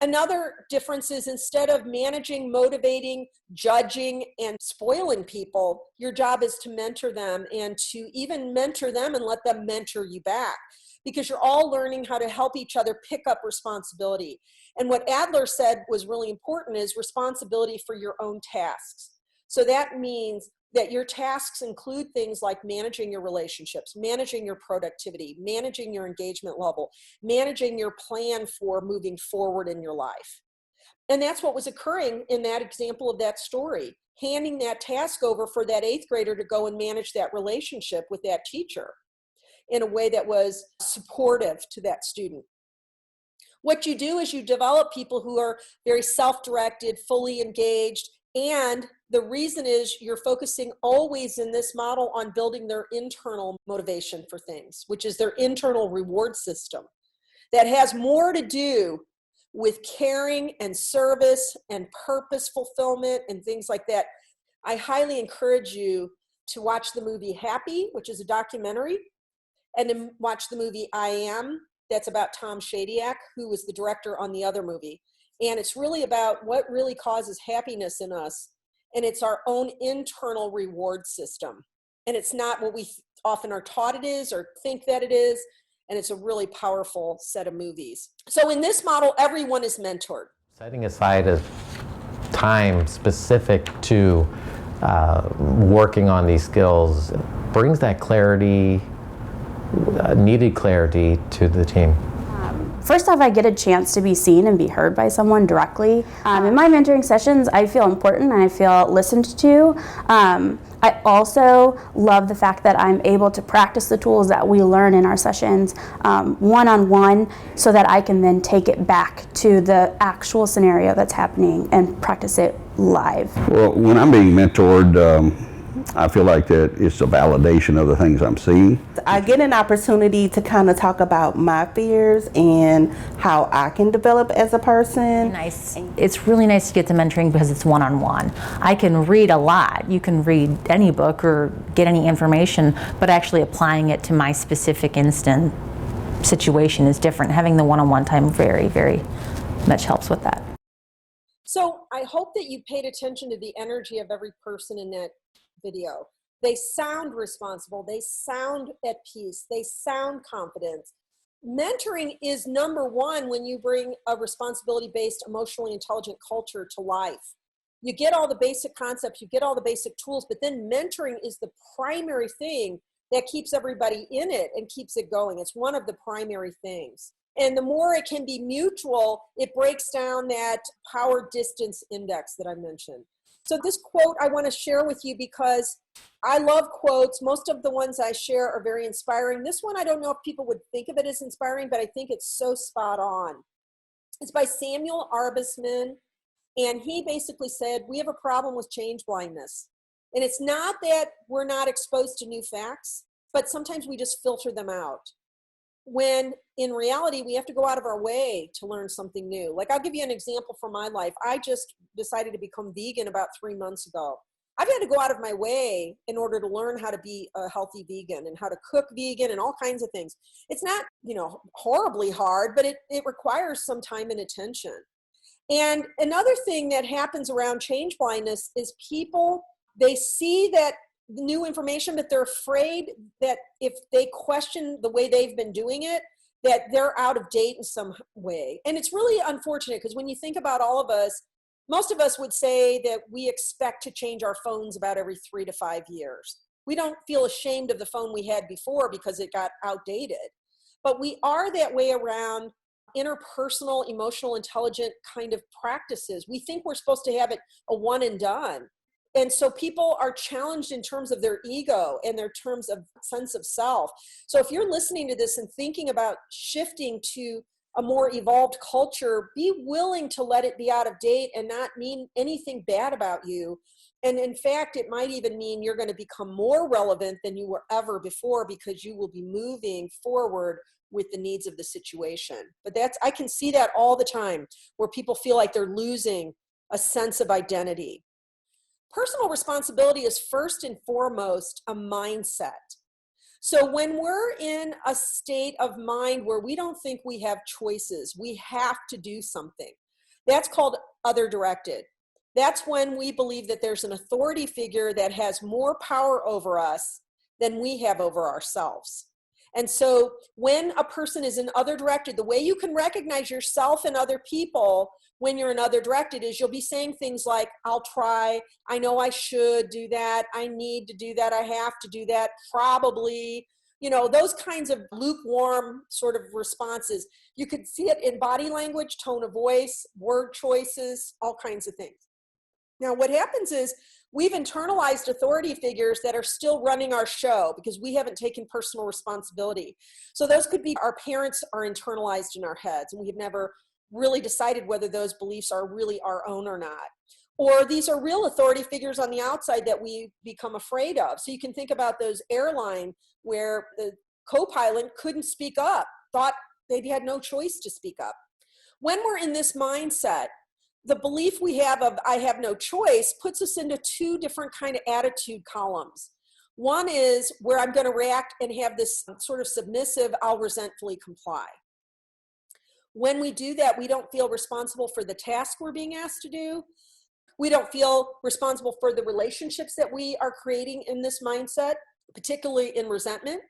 Another difference is instead of managing, motivating, judging, and spoiling people, your job is to mentor them and to even mentor them and let them mentor you back, because you're all learning how to help each other pick up responsibility. And what Adler said was really important is responsibility for your own tasks. So that means that your tasks include things like managing your relationships, managing your productivity, managing your engagement level, managing your plan for moving forward in your life. And that's what was occurring in that example of that story, handing that task over for that 8th grader to go and manage that relationship with that teacher in a way that was supportive to that student. What you do is you develop people who are very self-directed, fully engaged, and the reason is you're focusing always in this model on building their internal motivation for things, which is their internal reward system that has more to do with caring and service and purpose fulfillment and things like that. I highly encourage you to watch the movie Happy, which is a documentary, and then watch the movie I Am, that's about Tom Shadyac, who was the director on the other movie. And it's really about what really causes happiness in us. And it's our own internal reward system. And it's not what we often are taught it is or think that it is. And it's a really powerful set of movies. So in this model, everyone is mentored. Setting aside a time specific to working on these skills brings that clarity, needed clarity to the team. First off, I get a chance to be seen and be heard by someone directly. In my mentoring sessions, I feel important and I feel listened to. I also love the fact that I'm able to practice the tools that we learn in our sessions one-on-one so that I can then take it back to the actual scenario that's happening and practice it live. Well, when I'm being mentored, I feel like that it's a validation of the things I'm seeing. I get an opportunity to kind of talk about my fears and how I can develop as a person. Nice. It's really nice to get the mentoring because it's one-on-one. I can read a lot. You can read any book or get any information, but actually applying it to my specific instant situation is different. Having the one-on-one time very, very much helps with that. So I hope that you paid attention to the energy of every person in that video. They sound responsible. They sound at peace. They sound confident. Mentoring is number one when you bring a responsibility-based, emotionally intelligent culture to life. You get all the basic concepts, you get all the basic tools, but then mentoring is the primary thing that keeps everybody in it and keeps it going. It's one of the primary things. And the more it can be mutual, it breaks down that power distance index that I mentioned. So this quote I want to share with you because I love quotes. Most of the ones I share are very inspiring. This one, I don't know if people would think of it as inspiring, but I think it's so spot on. It's by Samuel Arbesman, and he basically said, we have a problem with change blindness. And it's not that we're not exposed to new facts, but sometimes we just filter them out. When in reality, we have to go out of our way to learn something new. Like, I'll give you an example from my life. I just decided to become vegan about 3 months ago. I've had to go out of my way in order to learn how to be a healthy vegan and how to cook vegan and all kinds of things. It's not, horribly hard, but it requires some time and attention. And another thing that happens around change blindness is people, they see that new information, but they're afraid that if they question the way they've been doing it, that they're out of date in some way. And it's really unfortunate because when you think about all of us, most of us would say that we expect to change our phones about every 3 to 5 years. We don't feel ashamed of the phone we had before because it got outdated. But we are that way around interpersonal, emotional, intelligent kind of practices. We think we're supposed to have it a one and done. And so people are challenged in terms of their ego and their terms of sense of self. So if you're listening to this and thinking about shifting to a more evolved culture, be willing to let it be out of date and not mean anything bad about you. And in fact, it might even mean you're going to become more relevant than you were ever before because you will be moving forward with the needs of the situation. But I can see that all the time where people feel like they're losing a sense of identity. Personal responsibility is first and foremost a mindset. So when we're in a state of mind where we don't think we have choices, we have to do something, that's called other directed. That's when we believe that there's an authority figure that has more power over us than we have over ourselves. And so when a person is in other directed, the way you can recognize yourself and other people when you're in other directed is you'll be saying things like, I'll try, I know I should do that, I need to do that, I have to do that, probably, those kinds of lukewarm sort of responses. You could see it in body language, tone of voice, word choices, all kinds of things. Now, what happens is we've internalized authority figures that are still running our show because we haven't taken personal responsibility. So those could be our parents are internalized in our heads, and we've never really decided whether those beliefs are really our own or not. Or these are real authority figures on the outside that we become afraid of. So you can think about those airline where the co-pilot couldn't speak up, thought they had no choice to speak up. When we're in this mindset, the belief we have of I have no choice puts us into two different kind of attitude columns. One is where I'm going to react and have this sort of submissive, I'll resentfully comply. When we do that, we don't feel responsible for the task we're being asked to do. We don't feel responsible for the relationships that we are creating in this mindset, particularly in resentment.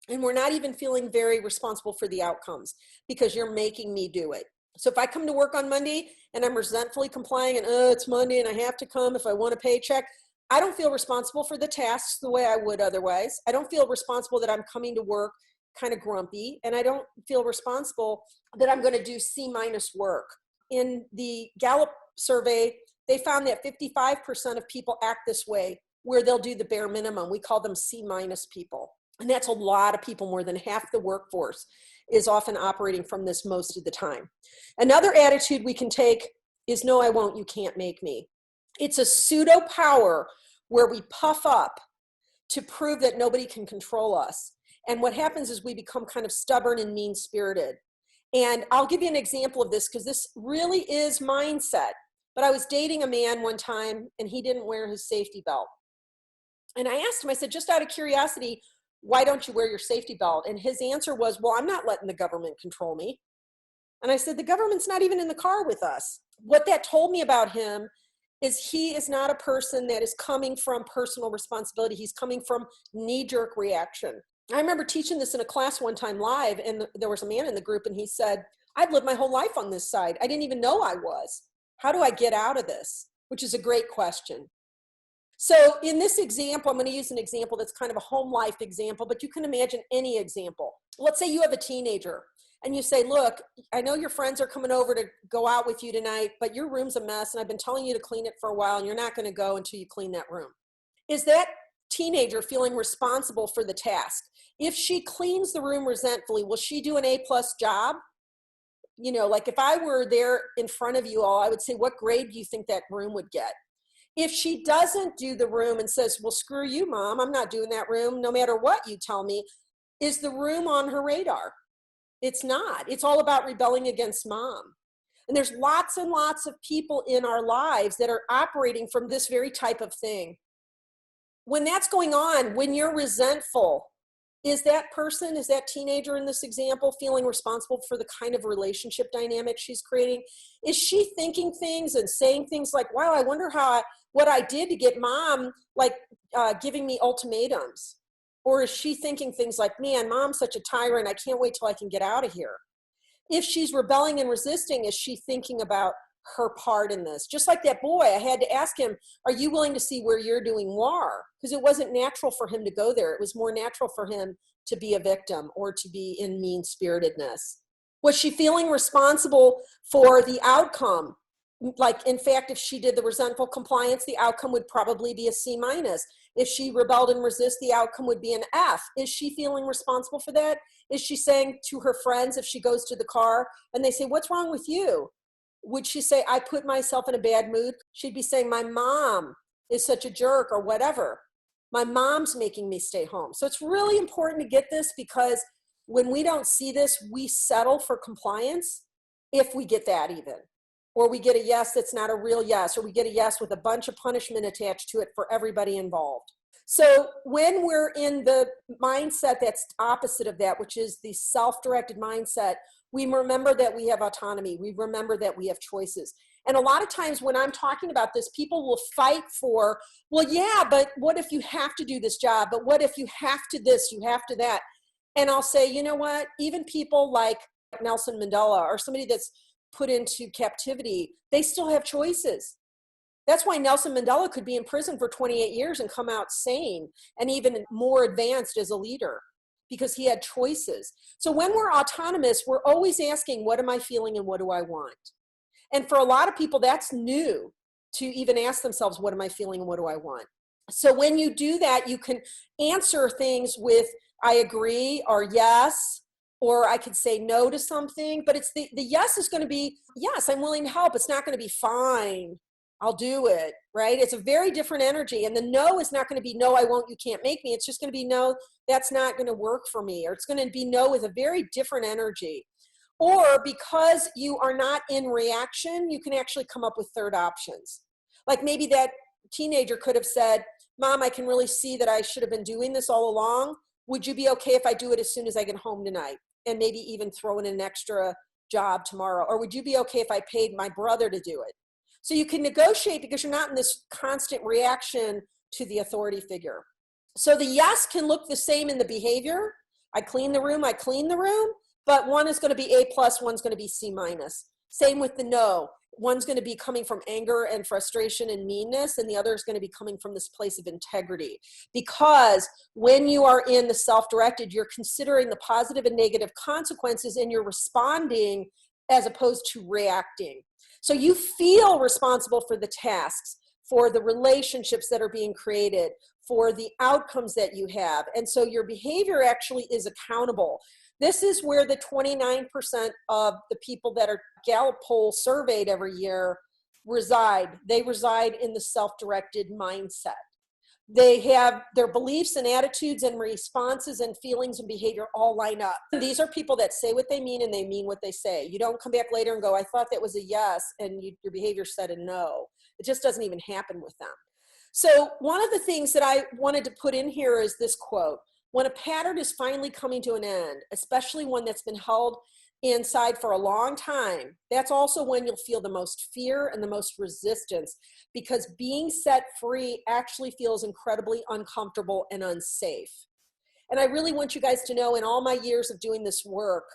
And we're not even feeling very responsible for the outcomes because you're making me do it. So if I come to work on Monday and I'm resentfully complying and, it's Monday and I have to come if I want a paycheck, I don't feel responsible for the tasks the way I would otherwise. I don't feel responsible that I'm coming to work kind of grumpy, and I don't feel responsible that I'm going to do C- work. In the Gallup survey, they found that 55% of people act this way, where they'll do the bare minimum. We call them C- people. And that's a lot of people. More than half the workforce is often operating from this most of the time. Another attitude we can take is, no, I won't, you can't make me. It's a pseudo power where we puff up to prove that nobody can control us. And what happens is we become kind of stubborn and mean-spirited. And I'll give you an example of this because this really is mindset. But I was dating a man one time and he didn't wear his safety belt. And I asked him, I said, just out of curiosity, why don't you wear your safety belt? And his answer was, well, I'm not letting the government control me. And I said, the government's not even in the car with us. What that told me about him is he is not a person that is coming from personal responsibility. He's coming from knee-jerk reaction. I remember teaching this in a class one time live, and there was a man in the group, and he said, I've lived my whole life on this side. I didn't even know I was. How do I get out of this? Which is a great question. So in this example, I'm going to use an example that's kind of a home life example, but you can imagine any example. Let's say you have a teenager and you say, look, I know your friends are coming over to go out with you tonight, but your room's a mess and I've been telling you to clean it for a while and you're not going to go until you clean that room. Is that teenager feeling responsible for the task? If she cleans the room resentfully, will she do an A+ job? You know, like if I were there in front of you all, I would say, what grade do you think that room would get? If she doesn't do the room and says, well, screw you, Mom, I'm not doing that room, no matter what you tell me, is the room on her radar? It's not. It's all about rebelling against Mom. And there's lots and lots of people in our lives that are operating from this very type of thing. When that's going on, when you're resentful, is that person, is that teenager in this example feeling responsible for the kind of relationship dynamic she's creating? Is she thinking things and saying things like, wow, I wonder what I did to get Mom like giving me ultimatums? Or is she thinking things like, man, Mom's such a tyrant, I can't wait till I can get out of here? If she's rebelling and resisting, is she thinking about her part in this? Just like that boy, I had to ask him, are you willing to see where you're doing war? Because it wasn't natural for him to go there. It was more natural for him to be a victim or to be in mean-spiritedness. Was she feeling responsible for the outcome? Like, in fact, if she did the resentful compliance, the outcome would probably be a C-. If she rebelled and resist, the outcome would be an F. Is she feeling responsible for that? Is she saying to her friends, if she goes to the car and they say, what's wrong with you? Would she say, I put myself in a bad mood? She'd be saying, my mom is such a jerk or whatever. My mom's making me stay home. So it's really important to get this, because when we don't see this, we settle for compliance if we get that even. Or we get a yes that's not a real yes, or we get a yes with a bunch of punishment attached to it for everybody involved. So when we're in the mindset that's opposite of that, which is the self-directed mindset, we remember that we have autonomy. We remember that we have choices. And a lot of times when I'm talking about this, people will fight for, well, yeah, but what if you have to do this job? But what if you have to this, you have to that? And I'll say, you know what? Even people like Nelson Mandela or somebody that's put into captivity, they still have choices. That's why Nelson Mandela could be in prison for 28 years and come out sane and even more advanced as a leader, because he had choices. So when we're autonomous, we're always asking, what am I feeling and what do I want? And for a lot of people, that's new, to even ask themselves, what am I feeling and what do I want? So when you do that, you can answer things with, I agree, or yes, or I could say no to something. But it's the yes is going to be, yes, I'm willing to help. It's not going to be fine, I'll do it, right? It's a very different energy. And the no is not going to be, no, I won't, you can't make me. It's just going to be, no, that's not going to work for me. Or it's going to be no with a very different energy. Or because you are not in reaction, you can actually come up with third options. Like maybe that teenager could have said, Mom, I can really see that I should have been doing this all along. Would you be okay if I do it as soon as I get home tonight? And maybe even throw in an extra job tomorrow. Or would you be okay if I paid my brother to do it? So you can negotiate because you're not in this constant reaction to the authority figure. So the yes can look the same in the behavior. I clean the room, I clean the room, but one is going to be A+, one's going to be C-. Same with the no. One's going to be coming from anger and frustration and meanness, and the other is going to be coming from this place of integrity. Because when you are in the self-directed, you're considering the positive and negative consequences, and you're responding as opposed to reacting. So you feel responsible for the tasks, for the relationships that are being created, for the outcomes that you have. And so your behavior actually is accountable. This is where the 29% of the people that are Gallup poll surveyed every year reside. They reside in the self-directed mindset. They have their beliefs and attitudes and responses and feelings and behavior all line up. These are people that say what they mean and they mean what they say. You don't come back later and go, I thought that was a yes, and your behavior said a no. It just doesn't even happen with them. So one of the things that I wanted to put in here is this quote: when a pattern is finally coming to an end, especially one that's been held inside for a long time, that's also when you'll feel the most fear and the most resistance, because being set free actually feels incredibly uncomfortable and unsafe. And I really want you guys to know, in all my years of doing this work,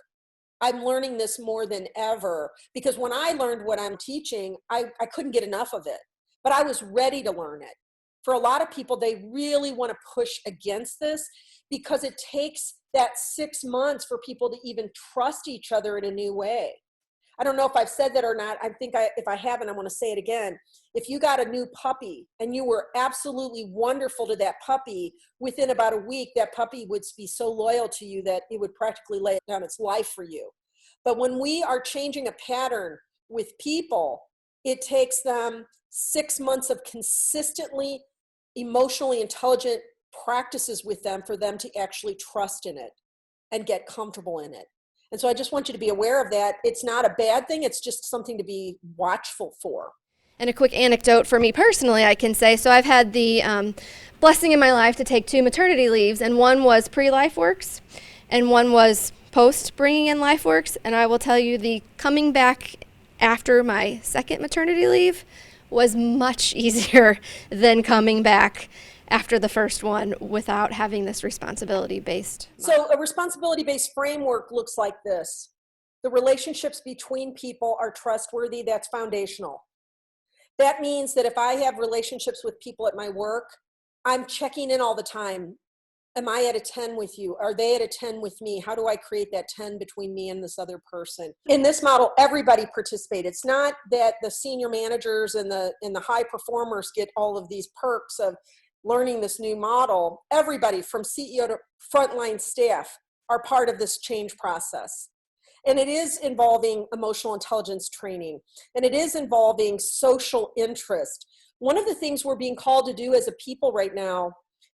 I'm learning this more than ever, because when I learned what I'm teaching, I couldn't get enough of it, but I was ready to learn it. For a lot of people, they really want to push against this because it takes that 6 months for people to even trust each other in a new way. I don't know if I've said that or not. I think if I haven't, I want to say it again. If you got a new puppy and you were absolutely wonderful to that puppy, within about a week, that puppy would be so loyal to you that it would practically lay down its life for you. But when we are changing a pattern with people, it takes them 6 months of consistently emotionally intelligent practices with them for them to actually trust in it and get comfortable in it. And so I just want you to be aware of that. It's not a bad thing. It's just something to be watchful for. And a quick anecdote for me personally, I can say, so I've had the blessing in my life to take 2 maternity leaves, and one was pre-Lifeworks and one was post bringing in Lifeworks. And I will tell you, the coming back after my second maternity leave was much easier than coming back after the first one without having this responsibility-based. So a responsibility-based framework looks like this. The relationships between people are trustworthy. That's foundational. That means that if I have relationships with people at my work, I'm checking in all the time. Am I at a 10 with you? Are they at a 10 with me? How do I create that 10 between me and this other person? In this model, everybody participates. It's not that the senior managers and the high performers get all of these perks of learning this new model. Everybody from CEO to frontline staff are part of this change process. And it is involving emotional intelligence training, and it is involving social interest. One of the things we're being called to do as a people right now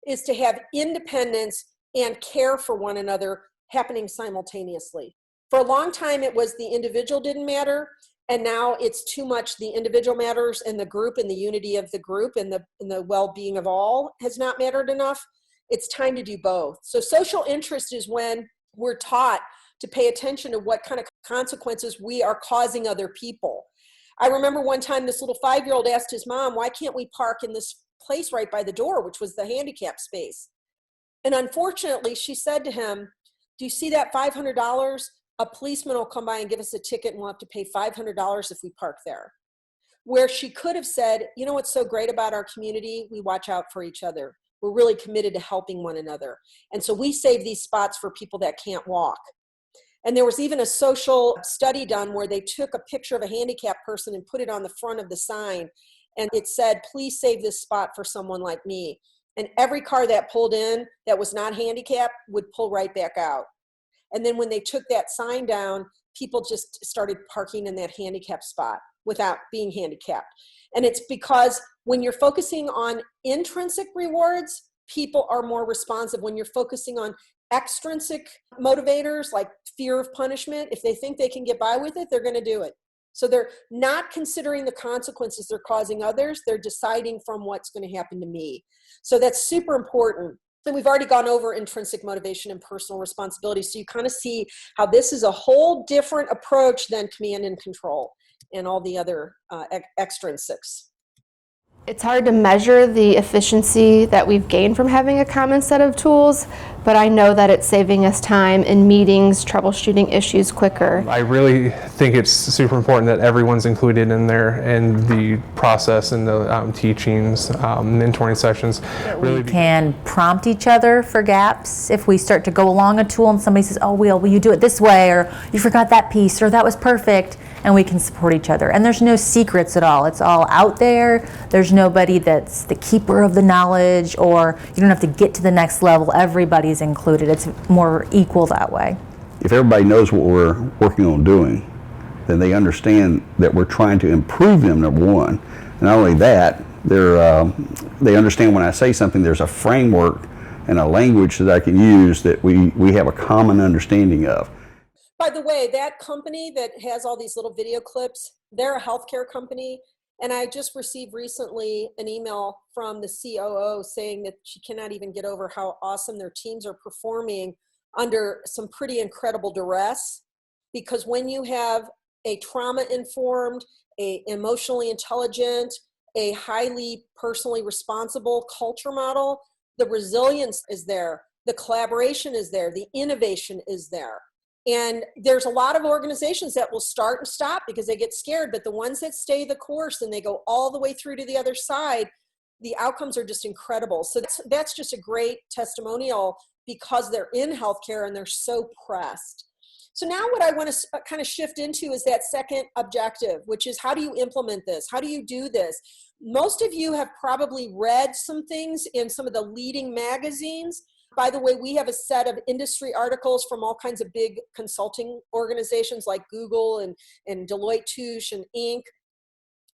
is to have independence and care for one another happening simultaneously. For a long time, it was the individual didn't matter, and now it's too much the individual matters, and the group and the unity of the group and the well-being of all has not mattered enough. It's time to do both. So social interest is when we're taught to pay attention to what kind of consequences we are causing other people. I remember one time this little 5-year-old asked his mom, why can't we park in this place right by the door, which was the handicap space? And unfortunately, she said to him, do you see that $500? A policeman will come by and give us a ticket and we'll have to pay $500 if we park there. Where she could have said, you know what's so great about our community? We watch out for each other. We're really committed to helping one another. And so we save these spots for people that can't walk. And there was even a social study done where they took a picture of a handicapped person and put it on the front of the sign. And it said, please save this spot for someone like me. And every car that pulled in that was not handicapped would pull right back out. And then when they took that sign down, people just started parking in that handicapped spot without being handicapped. And it's because when you're focusing on intrinsic rewards, people are more responsive. When you're focusing on extrinsic motivators like fear of punishment, if they think they can get by with it, they're going to do it. So they're not considering the consequences they're causing others. They're deciding from what's going to happen to me. So that's super important. And we've already gone over intrinsic motivation and personal responsibility. So you kind of see how this is a whole different approach than command and control and all the other extrinsics. It's hard to measure the efficiency that we've gained from having a common set of tools, but I know that it's saving us time in meetings, troubleshooting issues quicker. I really think it's super important that everyone's included in there and the process and the teachings, mentoring sessions. We can prompt each other for gaps. If we start to go along a tool and somebody says, oh, will you do it this way? Or you forgot that piece, or that was perfect. And we can support each other. And there's no secrets at all. It's all out there. There's nobody that's the keeper of the knowledge, or you don't have to get to the next level. Everybody's included. It's more equal that way. If everybody knows what we're working on doing, then they understand that we're trying to improve them, number one. And not only that, they understand when I say something, there's a framework and a language that I can use that we have a common understanding of. By the way, that company that has all these little video clips, they're a healthcare company. And I just received recently an email from the COO saying that she cannot even get over how awesome their teams are performing under some pretty incredible duress. Because when you have a trauma-informed, a emotionally intelligent, a highly personally responsible culture model, the resilience is there, the collaboration is there, the innovation is there. And there's a lot of organizations that will start and stop because they get scared, but the ones that stay the course and they go all the way through to the other side, the outcomes are just incredible. So that's just a great testimonial because they're in healthcare and they're so pressed. So now what I want to kind of shift into is that second objective, which is how do you implement this? How do you do this? Most of you have probably read some things in some of the leading magazines. By the way, we have a set of industry articles from all kinds of big consulting organizations like Google and Deloitte Touche and Inc.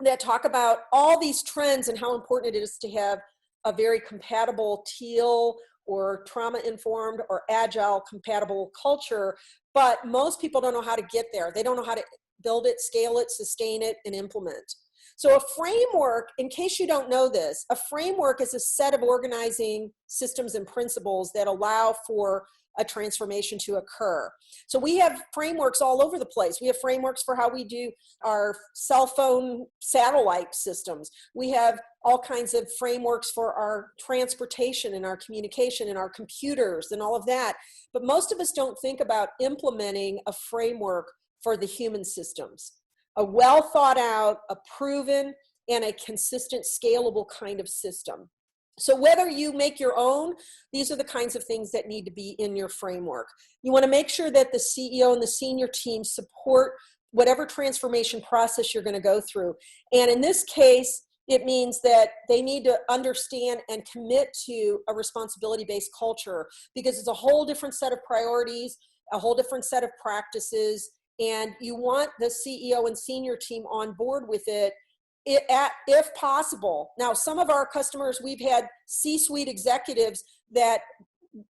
that talk about all these trends and how important it is to have a very compatible teal or trauma-informed or agile compatible culture. But most people don't know how to get there. They don't know how to build it, scale it, sustain it, and implement. So a framework, in case you don't know this, a framework is a set of organizing systems and principles that allow for a transformation to occur. So we have frameworks all over the place. We have frameworks for how we do our cell phone satellite systems. We have all kinds of frameworks for our transportation and our communication and our computers and all of that. But most of us don't think about implementing a framework for the human systems. A well thought out, a proven, and a consistent, scalable kind of system. So whether you make your own, these are the kinds of things that need to be in your framework. You want to make sure that the CEO and the senior team support whatever transformation process you're going to go through. And in this case, it means that they need to understand and commit to a responsibility-based culture because it's a whole different set of priorities, a whole different set of practices, and you want the CEO and senior team on board with it if possible. Now, some of our customers, we've had C-suite executives that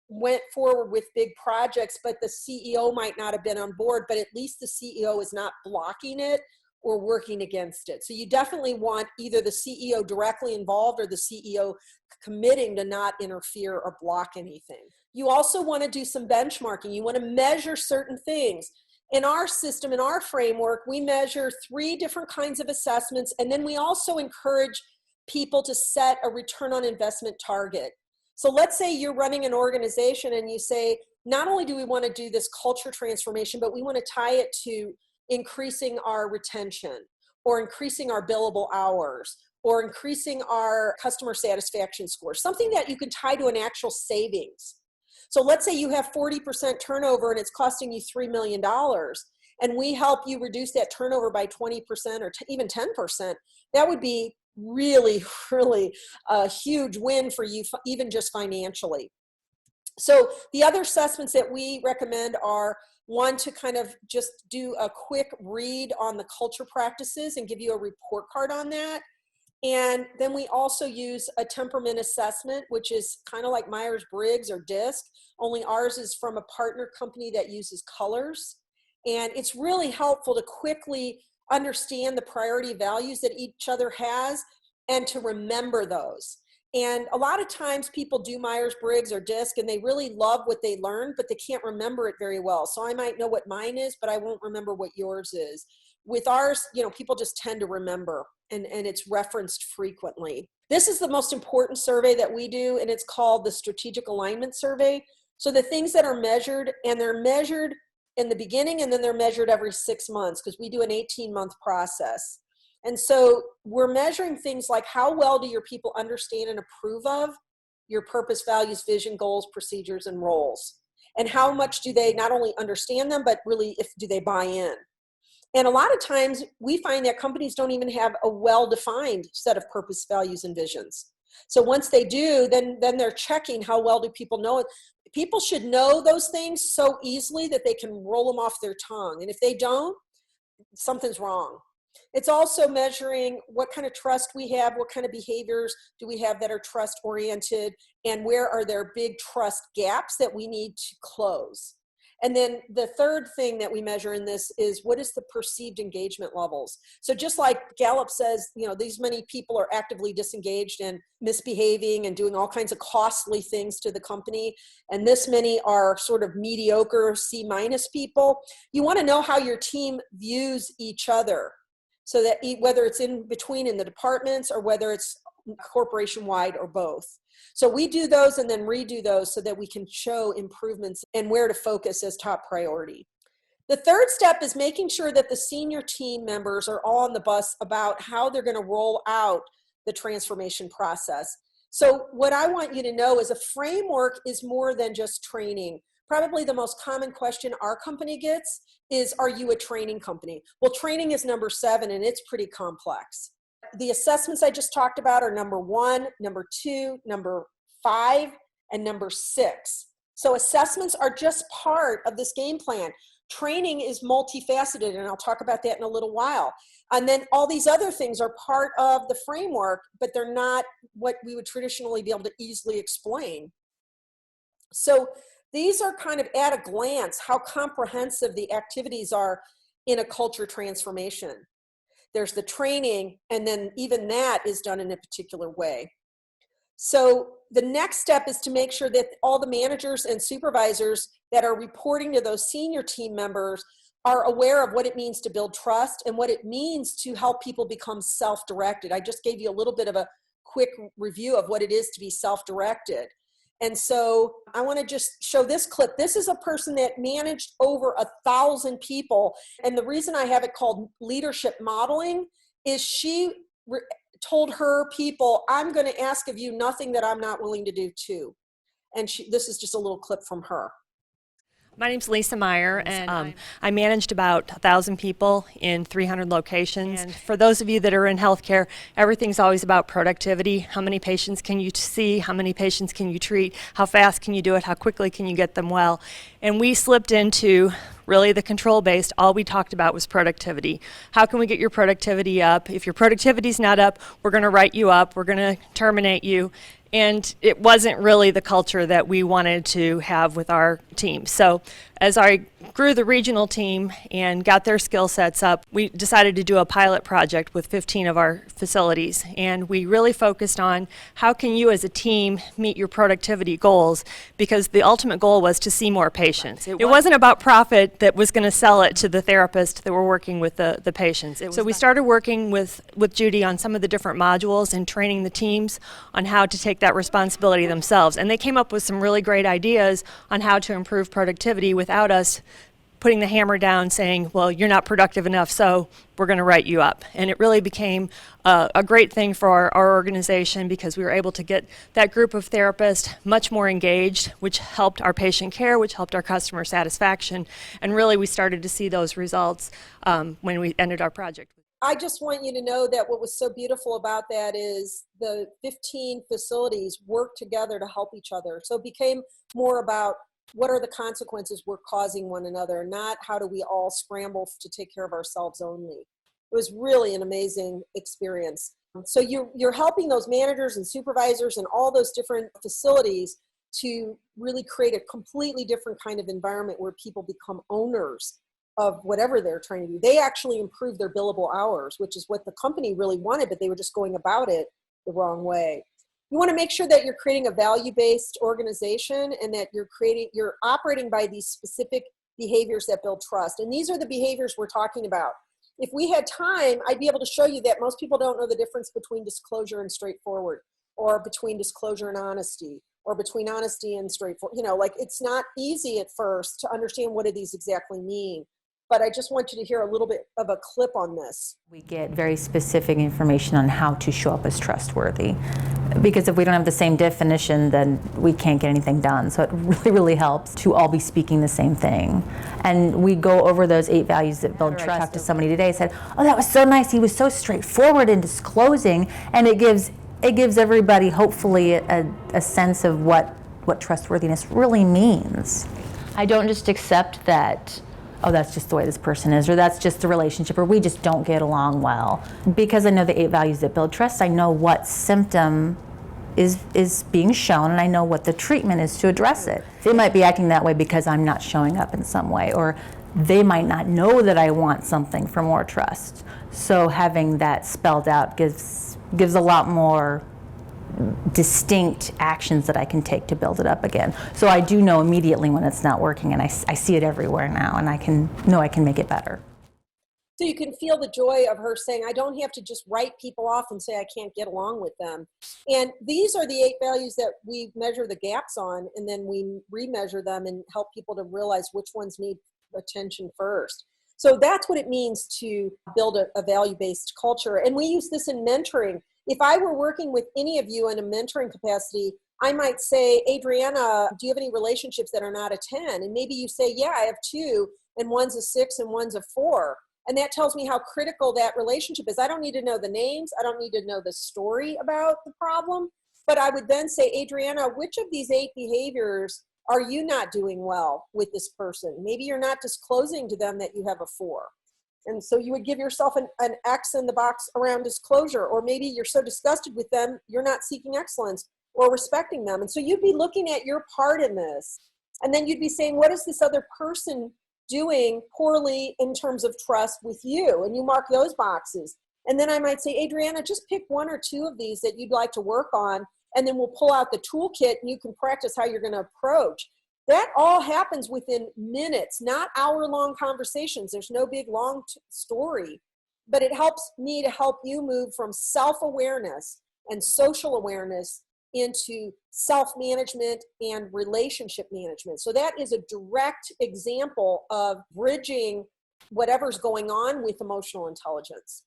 went forward with big projects, but the CEO might not have been on board, but at least the CEO is not blocking it or working against it. So you definitely want either the CEO directly involved or the CEO committing to not interfere or block anything. You also want to do some benchmarking. You want to measure certain things. In our system, in our framework, we measure 3 different kinds of assessments, and then we also encourage people to set a return on investment target. So let's say you're running an organization and you say, not only do we want to do this culture transformation, but we want to tie it to increasing our retention or increasing our billable hours or increasing our customer satisfaction score, something that you can tie to an actual savings. So let's say you have 40% turnover and it's costing you $3 million, and we help you reduce that turnover by 20% or even 10%. That would be really, really a huge win for you, even just financially. So the other assessments that we recommend are, one, to kind of just do a quick read on the culture practices and give you a report card on that. And then we also use a temperament assessment, which is kind of like Myers-Briggs or DISC, only ours is from a partner company that uses colors. And it's really helpful to quickly understand the priority values that each other has and to remember those. And a lot of times people do Myers-Briggs or DISC and they really love what they learned, but they can't remember it very well. So I might know what mine is, but I won't remember what yours is. With ours, people just tend to remember, and it's referenced frequently. This is the most important survey that we do, and it's called the Strategic Alignment Survey. So the things that are measured, and they're measured in the beginning, and then they're measured every 6 months because we do an 18-month process. And so we're measuring things like how well do your people understand and approve of your purpose, values, vision, goals, procedures, and roles? And how much do they not only understand them, but really do they buy in? And a lot of times we find that companies don't even have a well-defined set of purpose, values, and visions. So once they do, then they're checking how well do people know it. People should know those things so easily that they can roll them off their tongue. And if they don't, something's wrong. It's also measuring what kind of trust we have, what kind of behaviors do we have that are trust oriented, and where are there big trust gaps that we need to close. And then the third thing that we measure in this is what is the perceived engagement levels. So just like Gallup says, these many people are actively disengaged and misbehaving and doing all kinds of costly things to the company, and this many are sort of mediocre C- people. You want to know how your team views each other, so that whether it's in between in the departments or whether it's corporation-wide or both. So we do those and then redo those so that we can show improvements and where to focus as top priority. The third step is making sure that the senior team members are all on the bus about how they're going to roll out the transformation process. So what I want you to know is a framework is more than just training. Probably the most common question our company gets is, are you a training company? Well, training is number 7, and it's pretty complex. The assessments I just talked about are number 1, number 2, number 5, and number 6. So assessments are just part of this game plan. Training is multifaceted, and I'll talk about that in a little while. And then all these other things are part of the framework, but they're not what we would traditionally be able to easily explain. So these are kind of at a glance how comprehensive the activities are in a culture transformation. There's the training, and then even that is done in a particular way. So the next step is to make sure that all the managers and supervisors that are reporting to those senior team members are aware of what it means to build trust and what it means to help people become self-directed. I just gave you a little bit of a quick review of what it is to be self-directed. And so I want to just show this clip. This is a person that managed over 1,000 people. And the reason I have it called leadership modeling is she told her people, I'm going to ask of you nothing that I'm not willing to do too. And this is just a little clip from her. My name's Lisa Meyer, and I managed about 1,000 people in 300 locations. And for those of you that are in healthcare, everything's always about productivity. How many patients can you see? How many patients can you treat? How fast can you do it? How quickly can you get them well? And we slipped into really the control-based. All we talked about was productivity. How can we get your productivity up? If your productivity's not up, we're going to write you up. We're going to terminate you. And it wasn't really the culture that we wanted to have with our team. So as I grew the regional team and got their skill sets up, we decided to do a pilot project with 15 of our facilities. And we really focused on how can you as a team meet your productivity goals, because the ultimate goal was to see more patients. It wasn't about profit that was going to sell it to the therapist that were working with the patients. So we started working with Judy on some of the different modules and training the teams on how to take that responsibility themselves. And they came up with some really great ideas on how to improve productivity without us putting the hammer down saying, well, you're not productive enough, so we're going to write you up. And it really became a great thing for our organization, because we were able to get that group of therapists much more engaged, which helped our patient care, which helped our customer satisfaction. And really we started to see those results when we ended our project. I just want you to know that what was so beautiful about that is the 15 facilities worked together to help each other. So it became more about what are the consequences we're causing one another, not how do we all scramble to take care of ourselves only. It was really an amazing experience. So you're helping those managers and supervisors and all those different facilities to really create a completely different kind of environment where people become owners of whatever they're trying to do. They actually improve their billable hours, which is what the company really wanted, but they were just going about it the wrong way. You want to make sure that you're creating a value-based organization and that you're operating by these specific behaviors that build trust. And these are the behaviors we're talking about. If we had time, I'd be able to show you that most people don't know the difference between disclosure and straightforward, or between disclosure and honesty, or between honesty and straightforward. It's not easy at first to understand what do these exactly mean. But I just want you to hear a little bit of a clip on this. We get very specific information on how to show up as trustworthy. Because if we don't have the same definition, then we can't get anything done. So it really, really helps to all be speaking the same thing. And we go over those 8 values that build trust. I talked to somebody today and said, oh, that was so nice. He was so straightforward in disclosing. And it gives everybody, hopefully, a sense of what trustworthiness really means. I don't just accept that oh, that's just the way this person is, or that's just the relationship, or we just don't get along well. Because I know the 8 values that build trust, I know what symptom is being shown, and I know what the treatment is to address it. They might be acting that way because I'm not showing up in some way, or they might not know that I want something for more trust. So having that spelled out gives a lot more distinct actions that I can take to build it up again. So I do know immediately when it's not working, and I see it everywhere now, and I can make it better. So you can feel the joy of her saying, I don't have to just write people off and say I can't get along with them. And these are the 8 values that we measure the gaps on, and then we remeasure them and help people to realize which ones need attention first. So that's what it means to build a value-based culture. And we use this in mentoring. If I were working with any of you in a mentoring capacity, I might say, Adriana, do you have any relationships that are not a 10? And maybe you say, yeah, I have 2, and one's a 6 and one's a 4. And that tells me how critical that relationship is. I don't need to know the names. I don't need to know the story about the problem. But I would then say, Adriana, which of these 8 behaviors are you not doing well with this person? Maybe you're not disclosing to them that you have a 4. And so you would give yourself an X in the box around disclosure. Or maybe you're so disgusted with them, you're not seeking excellence or respecting them. And so you'd be looking at your part in this. And then you'd be saying, what is this other person doing poorly in terms of trust with you? And you mark those boxes. And then I might say, Adriana, just pick 1 or 2 of these that you'd like to work on, and then we'll pull out the toolkit and you can practice how you're going to approach. That all happens within minutes, not hour-long conversations. There's no big long story, but it helps me to help you move from self-awareness and social awareness into self-management and relationship management. So that is a direct example of bridging whatever's going on with emotional intelligence.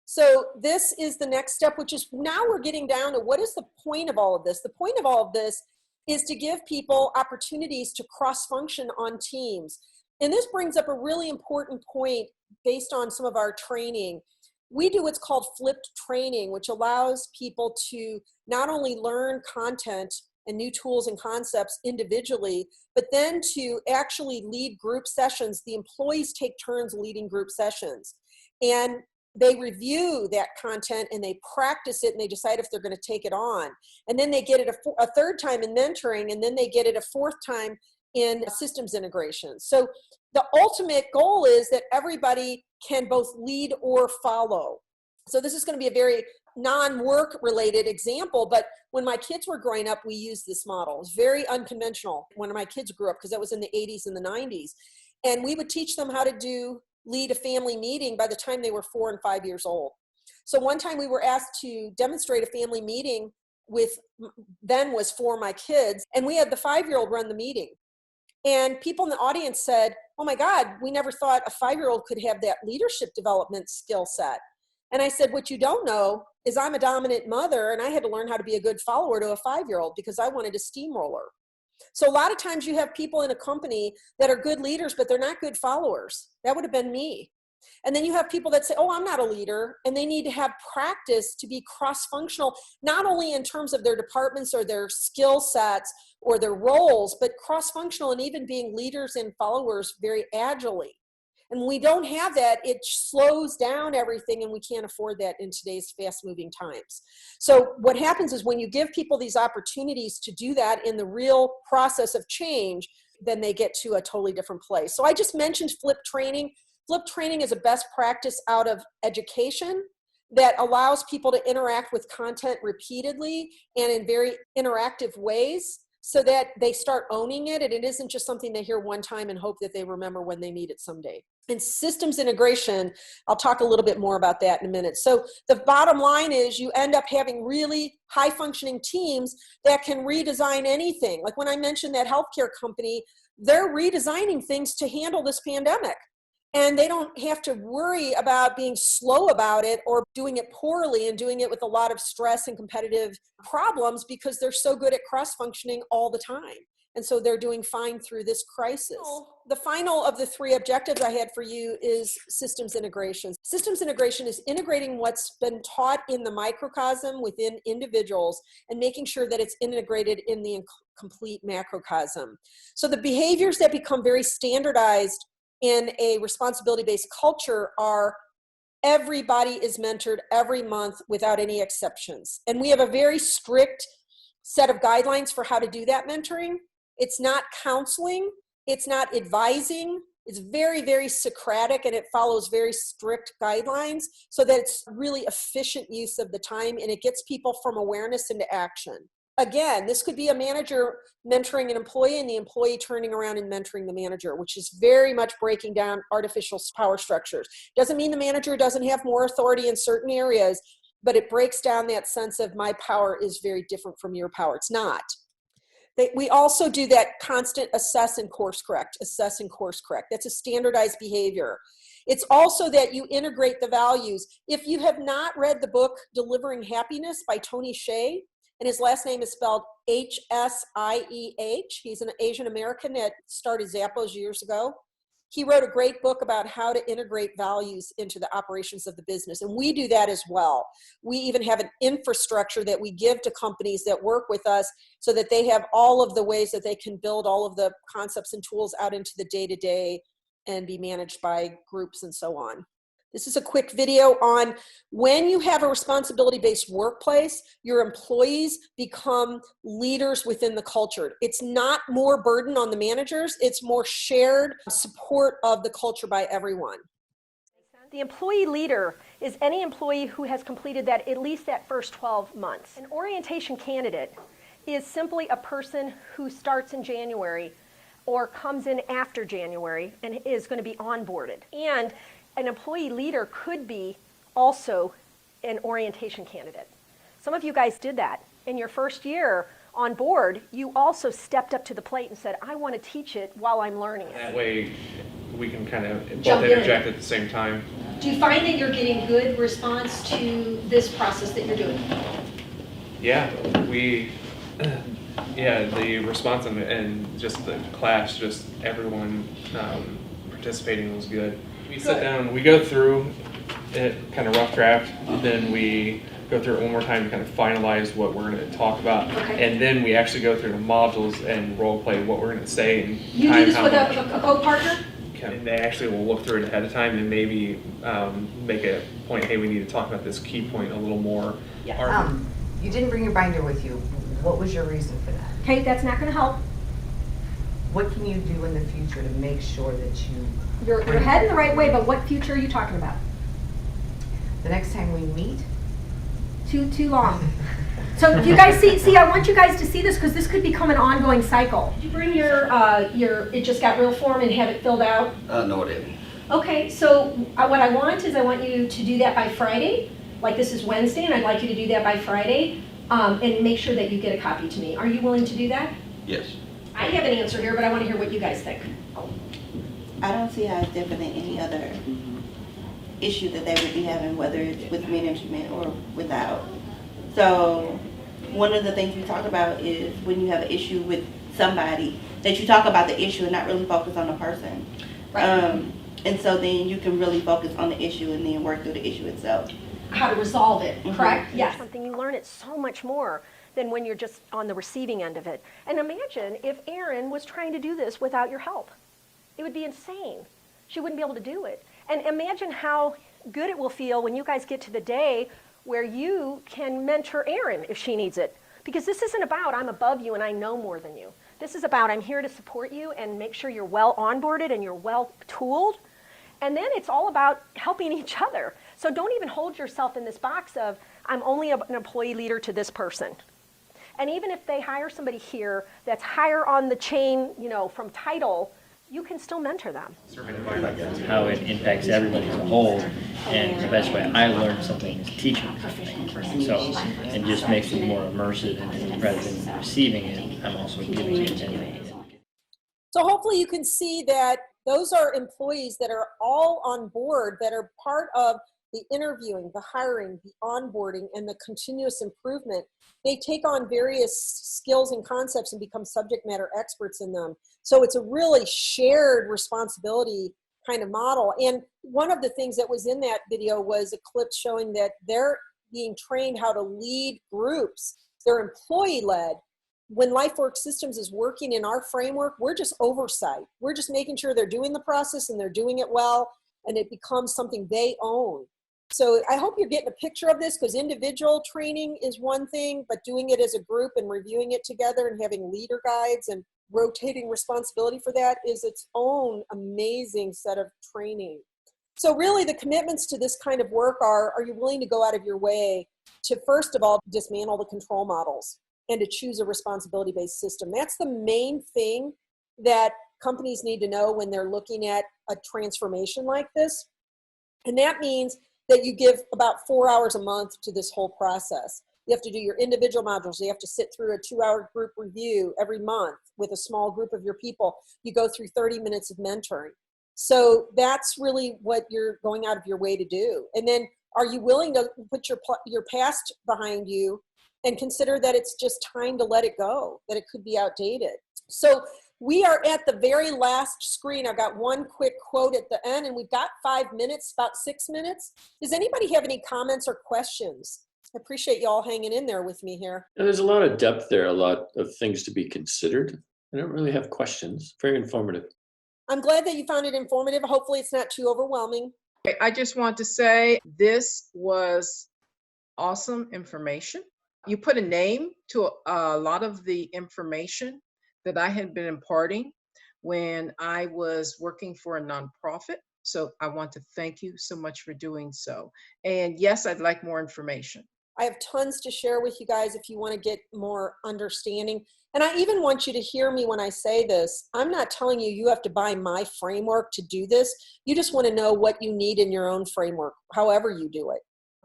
So this is the next step, which is now we're getting down to what is the point of all of this? The point of all of this is to give people opportunities to cross-function on teams. And this brings up a really important point based on some of our training. We do what's called flipped training, which allows people to not only learn content and new tools and concepts individually, but then to actually lead group sessions. The employees take turns leading group sessions. And they review that content and they practice it and they decide if they're going to take it on. And then they get it a 3rd time in mentoring, and then they get it a 4th time in systems integration. So the ultimate goal is that everybody can both lead or follow. So this is going to be a very non-work related example, but when my kids were growing up, we used this model. It was very unconventional when my kids grew up because that was in the 80s and the 90s. And we would teach them how to lead a family meeting by the time they were 4 and 5 years old. So one time we were asked to demonstrate a family meeting then was for my kids, and we had the 5-year-old run the meeting. And people in the audience said, oh my God, we never thought a 5-year-old could have that leadership development skill set. And I said, what you don't know is I'm a dominant mother, and I had to learn how to be a good follower to a 5-year-old because I wanted a steamroller. So a lot of times you have people in a company that are good leaders, but they're not good followers. That would have been me. And then you have people that say, oh, I'm not a leader, and they need to have practice to be cross-functional, not only in terms of their departments or their skill sets or their roles, but cross-functional and even being leaders and followers very agilely. And when we don't have that, it slows down everything, and we can't afford that in today's fast-moving times. So what happens is when you give people these opportunities to do that in the real process of change, then they get to a totally different place. So I just mentioned flipped training. Flipped training is a best practice out of education that allows people to interact with content repeatedly and in very interactive ways, so that they start owning it, and it isn't just something they hear one time and hope that they remember when they need it someday. And systems integration, I'll talk a little bit more about that in a minute. So the bottom line is you end up having really high functioning teams that can redesign anything. Like when I mentioned that healthcare company, they're redesigning things to handle this pandemic. And they don't have to worry about being slow about it or doing it poorly and doing it with a lot of stress and competitive problems because they're so good at cross-functioning all the time. And so they're doing fine through this crisis. The final of the 3 objectives I had for you is systems integration. Systems integration is integrating what's been taught in the microcosm within individuals and making sure that it's integrated in the complete macrocosm. So the behaviors that become very standardized in a responsibility-based culture are everybody is mentored every month without any exceptions. And we have a very strict set of guidelines for how to do that mentoring. It's not counseling, it's not advising. It's very, very Socratic, and it follows very strict guidelines so that it's really efficient use of the time, and it gets people from awareness into action. Again, this could be a manager mentoring an employee and the employee turning around and mentoring the manager, which is very much breaking down artificial power structures. Doesn't mean the manager doesn't have more authority in certain areas, but it breaks down that sense of my power is very different from your power. It's not. We also do that constant assess and course correct, assess and course correct. That's a standardized behavior. It's also that you integrate the values. If you have not read the book Delivering Happiness by Tony Hsieh, and his last name is spelled H-S-I-E-H. He's an Asian American that started Zappos years ago. He wrote a great book about how to integrate values into the operations of the business. And we do that as well. We even have an infrastructure that we give to companies that work with us so that they have all of the ways that they can build all of the concepts and tools out into the day-to-day and be managed by groups and so on. This is a quick video on when you have a responsibility-based workplace, your employees become leaders within the culture. It's not more burden on the managers, it's more shared support of the culture by everyone. The employee leader is any employee who has completed that at least that first 12 months. An orientation candidate is simply a person who starts in January or comes in after January and is going to be onboarded. And an employee leader could be also an orientation candidate. Some of you guys did that. In your first year on board, you also stepped up to the plate and said, I want to teach it while I'm learning it. That way we can kind of both interject at the same time. Do you find that you're getting good response to this process that you're doing? Yeah, the response and just the class, just everyone participating was good. We sit down, we go through it, kind of rough draft, then we go through it one more time to kind of finalize what we're going to talk about, and then we actually go through the modules and role play what we're going to say. And you do this with a co-partner? And they actually will look through it ahead of time and maybe make a point, hey, we need to talk about this key point a little more. Yeah. You didn't bring your binder with you. What was your reason for that? Okay, that's not going to help. What can you do in the future to make sure that you're heading the right way, but what future are you talking about? The next time we meet? Too long. So if you guys see, I want you guys to see this because this could become an ongoing cycle. Did you bring your it just got real form and have it filled out? No, it didn't. Okay, so what I want you to do that by Friday. Like this is Wednesday, and I'd like you to do that by Friday, and make sure that you get a copy to me. Are you willing to do that? Yes. I have an answer here, but I want to hear what you guys think. I don't see how it's different than any other issue that they would be having, whether it's with management or without. So one of the things we talk about is when you have an issue with somebody, that you talk about the issue and not really focus on the person. Right. And so then you can really focus on the issue and then work through the issue itself. How to resolve it, correct? Yes. Something you learn it so much more than when you're just on the receiving end of it. And imagine if Erin was trying to do this without your help. It would be insane. She wouldn't be able to do it. And imagine how good it will feel when you guys get to the day where you can mentor Erin if she needs it. Because this isn't about I'm above you and I know more than you. This is about I'm here to support you and make sure you're well onboarded and you're well tooled. And then it's all about helping each other. So don't even hold yourself in this box of I'm only an employee leader to this person. And even if they hire somebody here that's higher on the chain, from title, you can still mentor them. How it impacts everybody as a whole, and the best way I learn something is teaching something. So it just makes it more immersive, and rather than receiving it, I'm also giving it and So hopefully you can see that those are employees that are all on board, that are part of the interviewing, the hiring, the onboarding, and the continuous improvement. They take on various skills and concepts and become subject matter experts in them. So it's a really shared responsibility kind of model. And one of the things that was in that video was a clip showing that they're being trained how to lead groups. They're employee-led, when Lifework Systems is working in our framework, we're just oversight. We're just making sure they're doing the process and they're doing it well, and it becomes something they own. So I hope you're getting a picture of this, because individual training is one thing, but doing it as a group and reviewing it together and having leader guides and rotating responsibility for that is its own amazing set of training. So really the commitments to this kind of work are you willing to go out of your way to, first of all, dismantle the control models and to choose a responsibility-based system? That's the main thing that companies need to know when they're looking at a transformation like this. And that means that you give about 4 hours a month to this whole process. You have to do your individual modules. You have to sit through a 2-hour group review every month with a small group of your people. You go through 30 minutes of mentoring. So that's really what you're going out of your way to do. And then are you willing to put your past behind you and consider that it's just time to let it go, that it could be outdated? So we are at the very last screen. I've got one quick quote at the end, and we've got 5 minutes, about 6 minutes. Does anybody have any comments or questions? I appreciate you all hanging in there with me here. And there's a lot of depth there, a lot of things to be considered. I don't really have questions. Very informative. I'm glad that you found it informative. Hopefully it's not too overwhelming. I just want to say this was awesome information. You put a name to a lot of the information that I had been imparting when I was working for a nonprofit. So I want to thank you so much for doing so. And yes, I'd like more information. I have tons to share with you guys if you want to get more understanding. And I even want you to hear me when I say this. I'm not telling you you have to buy my framework to do this. You just want to know what you need in your own framework, however you do it.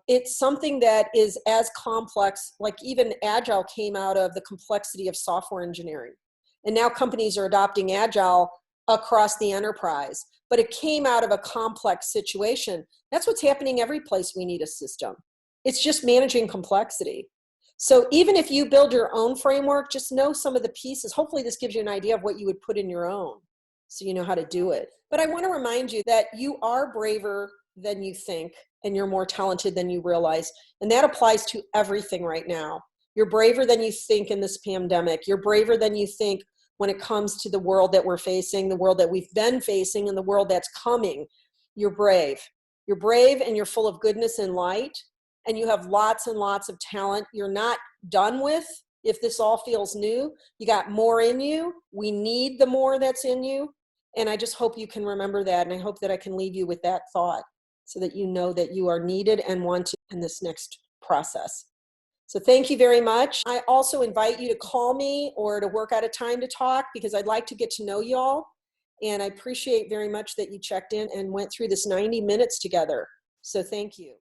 It's something that is as complex, like even Agile came out of the complexity of software engineering. And now companies are adopting Agile across the enterprise. But it came out of a complex situation. That's what's happening every place we need a system. It's just managing complexity. So even if you build your own framework, just know some of the pieces. Hopefully this gives you an idea of what you would put in your own, so you know how to do it. But I want to remind you that you are braver than you think, and you're more talented than you realize. And that applies to everything right now. You're braver than you think in this pandemic. You're braver than you think when it comes to the world that we're facing, the world that we've been facing, and the world that's coming. You're brave. You're brave, and you're full of goodness and light. And you have lots and lots of talent you're not done with. If this all feels new, you got more in you. We need the more that's in you. And I just hope you can remember that. And I hope that I can leave you with that thought so that you know that you are needed and wanted in this next process. So thank you very much. I also invite you to call me or to work out a time to talk, because I'd like to get to know you all. And I appreciate very much that you checked in and went through this 90 minutes together. So thank you.